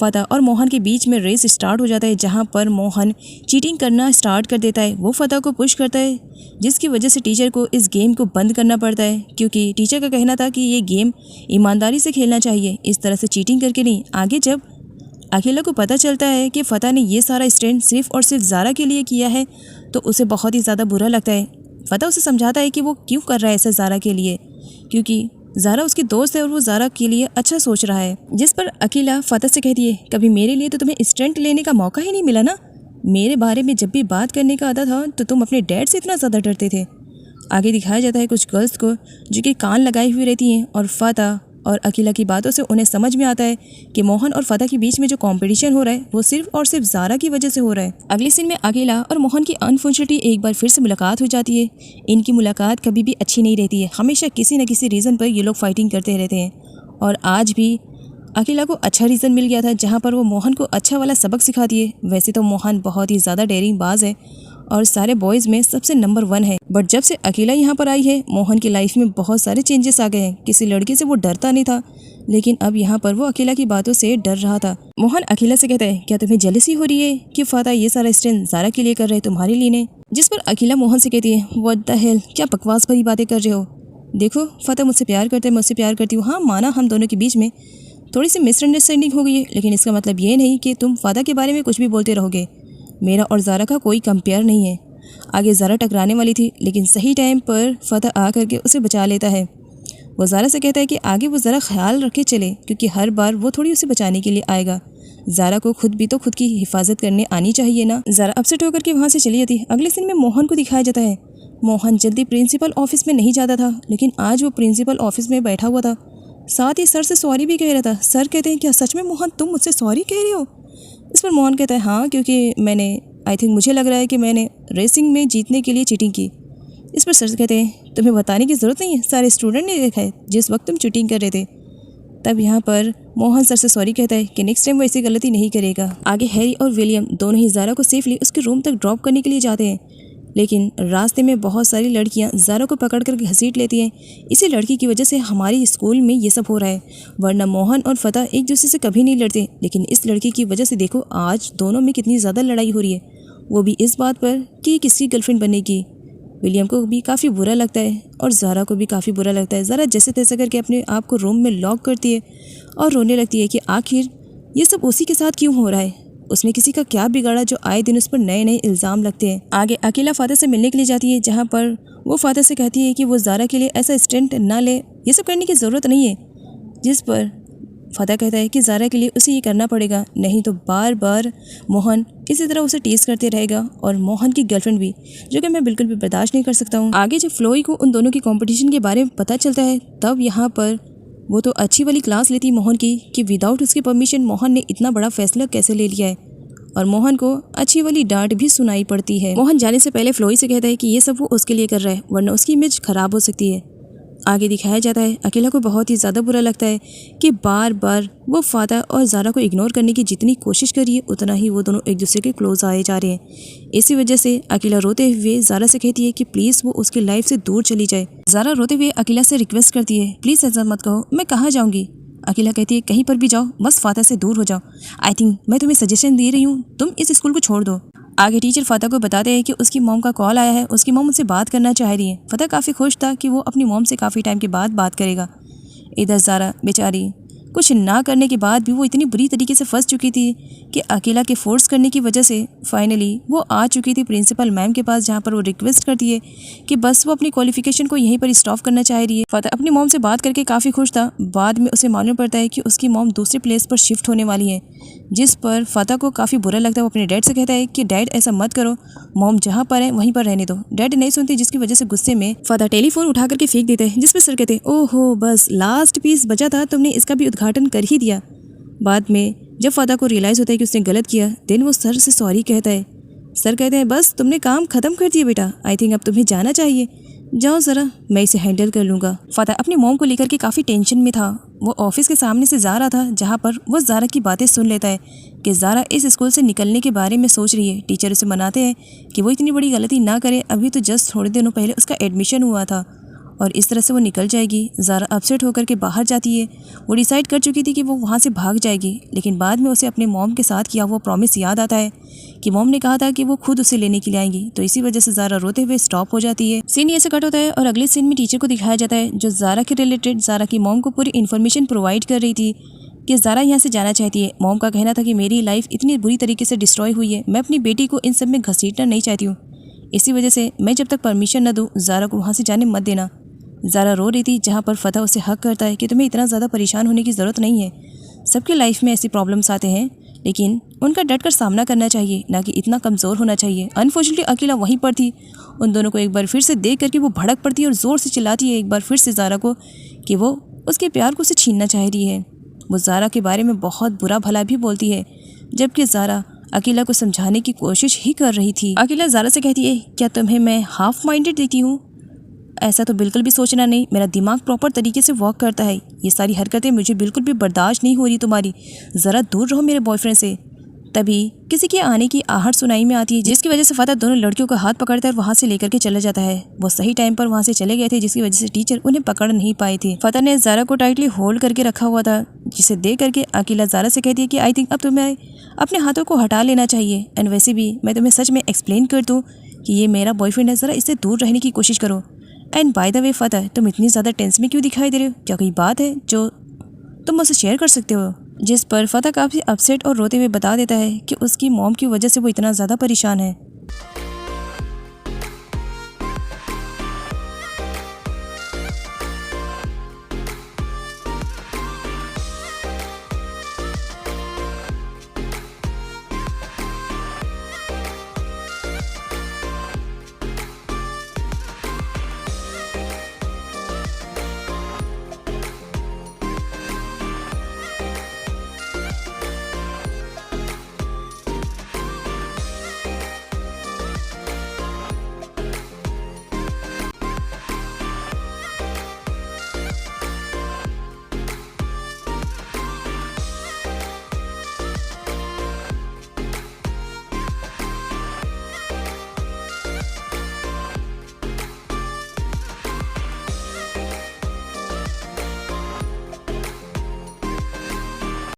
फ़ाता और मोहन के बीच में रेस स्टार्ट हो जाता है, जहाँ पर मोहन चीटिंग करना स्टार्ट कर देता है। वो फ़ाता को पुश करता है, जिसकी वजह से टीचर को इस गेम को बंद करना पड़ता है, क्योंकि टीचर का कहना था कि ये गेम ईमानदारी से खेलना चाहिए, इस तरह से चीटिंग करके नहीं। आगे जब अकेला को पता चलता है कि फ़ाता ने ये सारा स्टैंड सिर्फ और सिर्फ ज़ारा के लिए किया है, तो उसे बहुत ही ज़्यादा बुरा लगता है। फ़ाता उसे समझाता है कि वो क्यों कर रहा है ऐसा ज़ारा के लिए, क्योंकि ज़ारा उसकी दोस्त है और वो ज़ारा के लिए अच्छा सोच रहा है। जिस पर अकेला फ़ाता से कहती है, कभी मेरे लिए तो तुम्हें स्टैंड लेने का मौका ही नहीं मिला ना। मेरे बारे में जब भी बात करने का आता था तो तुम अपने डैड से इतना ज़्यादा डरते थे। आगे दिखाया जाता है कुछ गर्ल्स को जो कि कान लगाई हुई रहती हैं, और फ़ाता और अकेला की बातों से उन्हें समझ में आता है कि मोहन और फ़ाता के बीच में जो कंपटीशन हो रहा है वो सिर्फ और सिर्फ ज़ारा की वजह से हो रहा है। अगले सीन में अकेला और मोहन की अनफॉर्चुनेटली एक बार फिर से मुलाकात हो जाती है। इनकी मुलाकात कभी भी अच्छी नहीं रहती है, हमेशा किसी न किसी रीज़न पर ये लोग फाइटिंग करते रहते हैं। और आज भी अकेला को अच्छा रीज़न मिल गया था, जहाँ पर वो मोहन को अच्छा वाला सबक सिखाती है। वैसे तो मोहन बहुत ही ज़्यादा डेयरिंग बाज है और सारे बॉयज़ में सबसे नंबर 1 है, बट जब से अकेला यहाँ पर आई है मोहन की लाइफ में बहुत सारे चेंजेस आ गए हैं। किसी लड़के से वो डरता नहीं था, लेकिन अब यहाँ पर वो अकेला की बातों से डर रहा था। मोहन अकेला से कहता है, क्या तुम्हें जेलसी हो रही है कि फ़ाता ये सारा स्टैंड ज़ारा के लिए कर रहे तुम्हारे लिए नहीं? जिस पर अकेला मोहन से कहती है, व्हाट द हेल, क्या बकवास भरी बातें कर रहे हो। देखो फ़ाता मुझसे प्यार करते हैं, मुझसे प्यार करती हूँ। हाँ माना हम दोनों के बीच में थोड़ी सी मिसअंडरस्टैंडिंग हो गई है, लेकिन इसका मतलब ये नहीं कि तुम फ़ाता के बारे में कुछ भी बोलते रहोगे। मेरा और ज़ारा का कोई कंपेयर नहीं है। आगे ज़ारा टकराने वाली थी, लेकिन सही टाइम पर फ़ाता आ करके उसे बचा लेता है। वो ज़ारा से कहता है कि आगे वो ज़रा ख्याल रखे चले, क्योंकि हर बार वो थोड़ी उसे बचाने के लिए आएगा। ज़ारा को खुद भी तो खुद की हिफाजत करने आनी चाहिए ना। ज़ारा अपसेट होकर के वहाँ से चली जाती है। अगले सीन में मोहन को दिखाया जाता है। मोहन जल्दी प्रिंसिपल ऑफिस में नहीं जाता था, लेकिन आज वो प्रिंसिपल ऑफिस में बैठा हुआ था, साथ ही सर से सॉरी भी कह रहा था। सर कहते हैं, क्या सच में मोहन तुम मुझसे सॉरी कह रहे हो? इस पर मोहन कहता है, हाँ क्योंकि मुझे लग रहा है कि मैंने रेसिंग में जीतने के लिए चीटिंग की। इस पर सर कहते हैं, तुम्हें बताने की ज़रूरत नहीं है, सारे स्टूडेंट ने देखा है जिस वक्त तुम चीटिंग कर रहे थे। तब यहाँ पर मोहन सर से सॉरी कहता है कि नेक्स्ट टाइम वो ऐसी गलती नहीं करेगा। आगे हैरी और विलियम दोनों ही ज़ारा को सेफली उसके रूम तक ड्रॉप करने के लिए जाते हैं, लेकिन रास्ते में बहुत सारी लड़कियां ज़ारा को पकड़ कर घसीट लेती हैं। इसी लड़की की वजह से हमारे स्कूल में ये सब हो रहा है, वरना मोहन और फ़ाता एक दूसरे से कभी नहीं लड़ते, लेकिन इस लड़की की वजह से देखो आज दोनों में कितनी ज़्यादा लड़ाई हो रही है, वो भी इस बात पर कि किसकी गर्लफ्रेंड बनेगी। विलियम को भी काफ़ी बुरा लगता है और ज़ारा को भी काफ़ी बुरा लगता है। ज़ारा जैसे तैसे करके अपने आप को रूम में लॉक करती है और रोने लगती है कि आखिर ये सब उसी के साथ क्यों हो रहा है, उसने किसी का क्या बिगाड़ा जो आए दिन उस पर नए नए इल्ज़ाम लगते हैं। आगे अकेला फ़ाता से मिलने के लिए जाती है, जहाँ पर वो फ़ाता से कहती है कि वो ज़ारा के लिए ऐसा स्टंट ना ले, ये सब करने की ज़रूरत नहीं है। जिस पर फ़ाता कहता है कि ज़ारा के लिए उसे ये करना पड़ेगा, नहीं तो बार बार मोहन इसी तरह उसे टीज़ करते रहेगा, और मोहन की गर्लफ्रेंड भी, जो कि मैं बिल्कुल भी बर्दाश्त नहीं कर सकता हूँ। आगे जब फ्लोई को उन दोनों की कंपटीशन के बारे में पता चलता है, तब यहाँ पर वो तो अच्छी वाली क्लास लेती मोहन की कि विदाउट उसकी परमिशन मोहन ने इतना बड़ा फैसला कैसे ले लिया है। और मोहन को अच्छी वाली डांट भी सुनाई पड़ती है। मोहन जाने से पहले फ्लोई से कहता है कि ये सब वो उसके लिए कर रहा है वरना उसकी इमेज खराब हो सकती है। आगे दिखाया जाता है अकेला को बहुत ही ज़्यादा बुरा लगता है कि बार बार वो फाता और ज़ारा को इग्नोर करने की जितनी कोशिश कर रही है उतना ही वो दोनों एक दूसरे के क्लोज आए जा रहे हैं। इसी वजह से अकेला रोते हुए ज़ारा से कहती है कि प्लीज़ वो उसकी लाइफ से दूर चली जाए। ज़ारा रोते हुए अकेला से रिक्वेस्ट करती है प्लीज़ ऐसा मत कहो, मैं कहाँ जाऊँगी। अकेला कहती है कहीं पर भी जाओ बस फाता से दूर हो जाओ। आई थिंक मैं तुम्हें सजेशन दे रही हूँ तुम इस स्कूल को छोड़ दो। आगे टीचर फतेह को बताते हैं कि उसकी मॉम का कॉल आया है, उसकी मॉम उससे बात करना चाह रही है। फतेह काफ़ी खुश था कि वो अपनी मॉम से काफ़ी टाइम के बाद बात करेगा। इधर ज़ारा बेचारी कुछ ना करने के बाद भी वो इतनी बुरी तरीके से फंस चुकी थी कि अकेला के फोर्स करने की वजह से फाइनली वो आ चुकी थी प्रिंसिपल मैम के पास, जहाँ पर वो रिक्वेस्ट करती है कि बस वो अपनी क्वालिफिकेशन को यहीं पर स्टॉप करना चाह रही है। फतेह अपनी मॉम से बात करके काफ़ी खुश था। बाद में उसे मालूम पड़ता है कि उसकी मॉम दूसरे प्लेस पर शिफ्ट होने वाली है, जिस पर फतेह को काफ़ी बुरा लगता है। वो अपने डैड से कहता है कि डैड ऐसा मत करो, मॉम जहाँ पर है वहीं पर रहने दो। डैड नहीं सुनती, जिसकी वजह से गुस्से में फतेह टेलीफोन उठा करके फेंक देते हैं, जिस पर सर कहते हैं ओहो बस लास्ट पीस बचा था, तुमने इसका भी उद्घाटन कर ही दिया। बाद में जब फतेह को रियलाइज़ होता है कि उसने गलत किया, देन वो सर से सॉरी कहता है। सर कहते हैं बस तुमने काम ख़त्म कर दिया बेटा, आई थिंक अब तुम्हें जाना चाहिए, जाओ ज़रा मैं इसे हैंडल कर लूँगा। फतेह अपनी मॉम को लेकर के काफ़ी टेंशन में था। वो ऑफिस के सामने से जा रहा था, जहाँ पर वो ज़ारा की बातें सुन लेता है कि ज़ारा इस स्कूल से निकलने के बारे में सोच रही है। टीचर उसे मनाते हैं कि वो इतनी बड़ी गलती ना करे, अभी तो जस्ट थोड़े दिनों पहले उसका एडमिशन हुआ था और इस तरह से वो निकल जाएगी। ज़ारा अपसेट होकर के बाहर जाती है। वो डिसाइड कर चुकी थी कि वो वहाँ से भाग जाएगी, लेकिन बाद में उसे अपने मॉम के साथ किया हुआ प्रॉमिस याद आता है कि मॉम ने कहा था कि वो खुद उसे लेने के लिए आएंगी। तो इसी वजह से ज़ारा रोते हुए स्टॉप हो जाती है। सीन ये से कट होता है और अगले सीन में टीचर को दिखाया जाता है, जो ज़ारा के रिलेटेड ज़ारा की मॉम को पूरी इन्फॉर्मेशन प्रोवाइड कर रही थी कि ज़ारा यहाँ से जाना चाहती है। मॉम का कहना था कि मेरी लाइफ इतनी बुरी तरीके से डिस्ट्रॉय हुई है, मैं अपनी बेटी को इन सब में घसीटना नहीं चाहती हूँ, इसी वजह से मैं जब तक परमिशन न दूँ ज़ारा को वहाँ से जाने मत देना। ज़ारा रो रही थी, जहाँ पर फतेह उसे हक करता है कि तुम्हें इतना ज़्यादा परेशान होने की ज़रूरत नहीं है। सबके लाइफ में ऐसी प्रॉब्लम्स आते हैं, लेकिन उनका डट कर सामना करना चाहिए, ना कि इतना कमज़ोर होना चाहिए। अनफॉर्चुनेटली अकेला वहीं पर थी। उन दोनों को एक बार फिर से देख करके वो भड़क पड़ती है और ज़ोर से चिल्लाती है एक बार फिर से ज़ारा को कि वो उसके प्यार को उसे छीनना चाह रही है। वो ज़ारा के बारे में बहुत बुरा भला भी बोलती है, जबकि ज़ारा अकेला को समझाने की कोशिश ही कर रही थी। अकेला ज़ारा से कहती है क्या तुम्हें मैं हाफ माइंडेड देती हूँ? ऐसा तो बिल्कुल भी सोचना नहीं, मेरा दिमाग प्रॉपर तरीके से वर्क करता है। ये सारी हरकतें मुझे बिल्कुल भी बर्दाश्त नहीं हो रही तुम्हारी, ज़रा दूर रहो मेरे बॉयफ्रेंड से। तभी किसी के आने की आहट सुनाई में आती है, जिसकी वजह से फतेह दोनों लड़कियों का हाथ पकड़ता है और वहाँ से लेकर के चला जाता है। वो सही टाइम पर वहाँ से चले गए थे, जिसकी वजह से टीचर उन्हें पकड़ नहीं पाए थे। फतेह ने ज़ारा को टाइटली होल्ड करके रखा हुआ था, जिसे देख करके अकेला ज़ारा से कहती है कि आई थिंक अब तुम्हें अपने हाथों को हटा लेना चाहिए। एंड वैसे भी मैं तुम्हें सच में एक्सप्लेन कर दूँ कि ये मेरा बॉयफ्रेंड है, ज़रा इससे दूर रहने की कोशिश करो। एंड बाय द वे फतेह, तुम इतनी ज़्यादा टेंस में क्यों दिखाई दे रहे हो? क्या कोई बात है जो तुम मुझसे शेयर कर सकते हो? जिस पर फतेह काफ़ी अपसेट और रोते हुए बता देता है कि उसकी मॉम की वजह से वो इतना ज़्यादा परेशान है।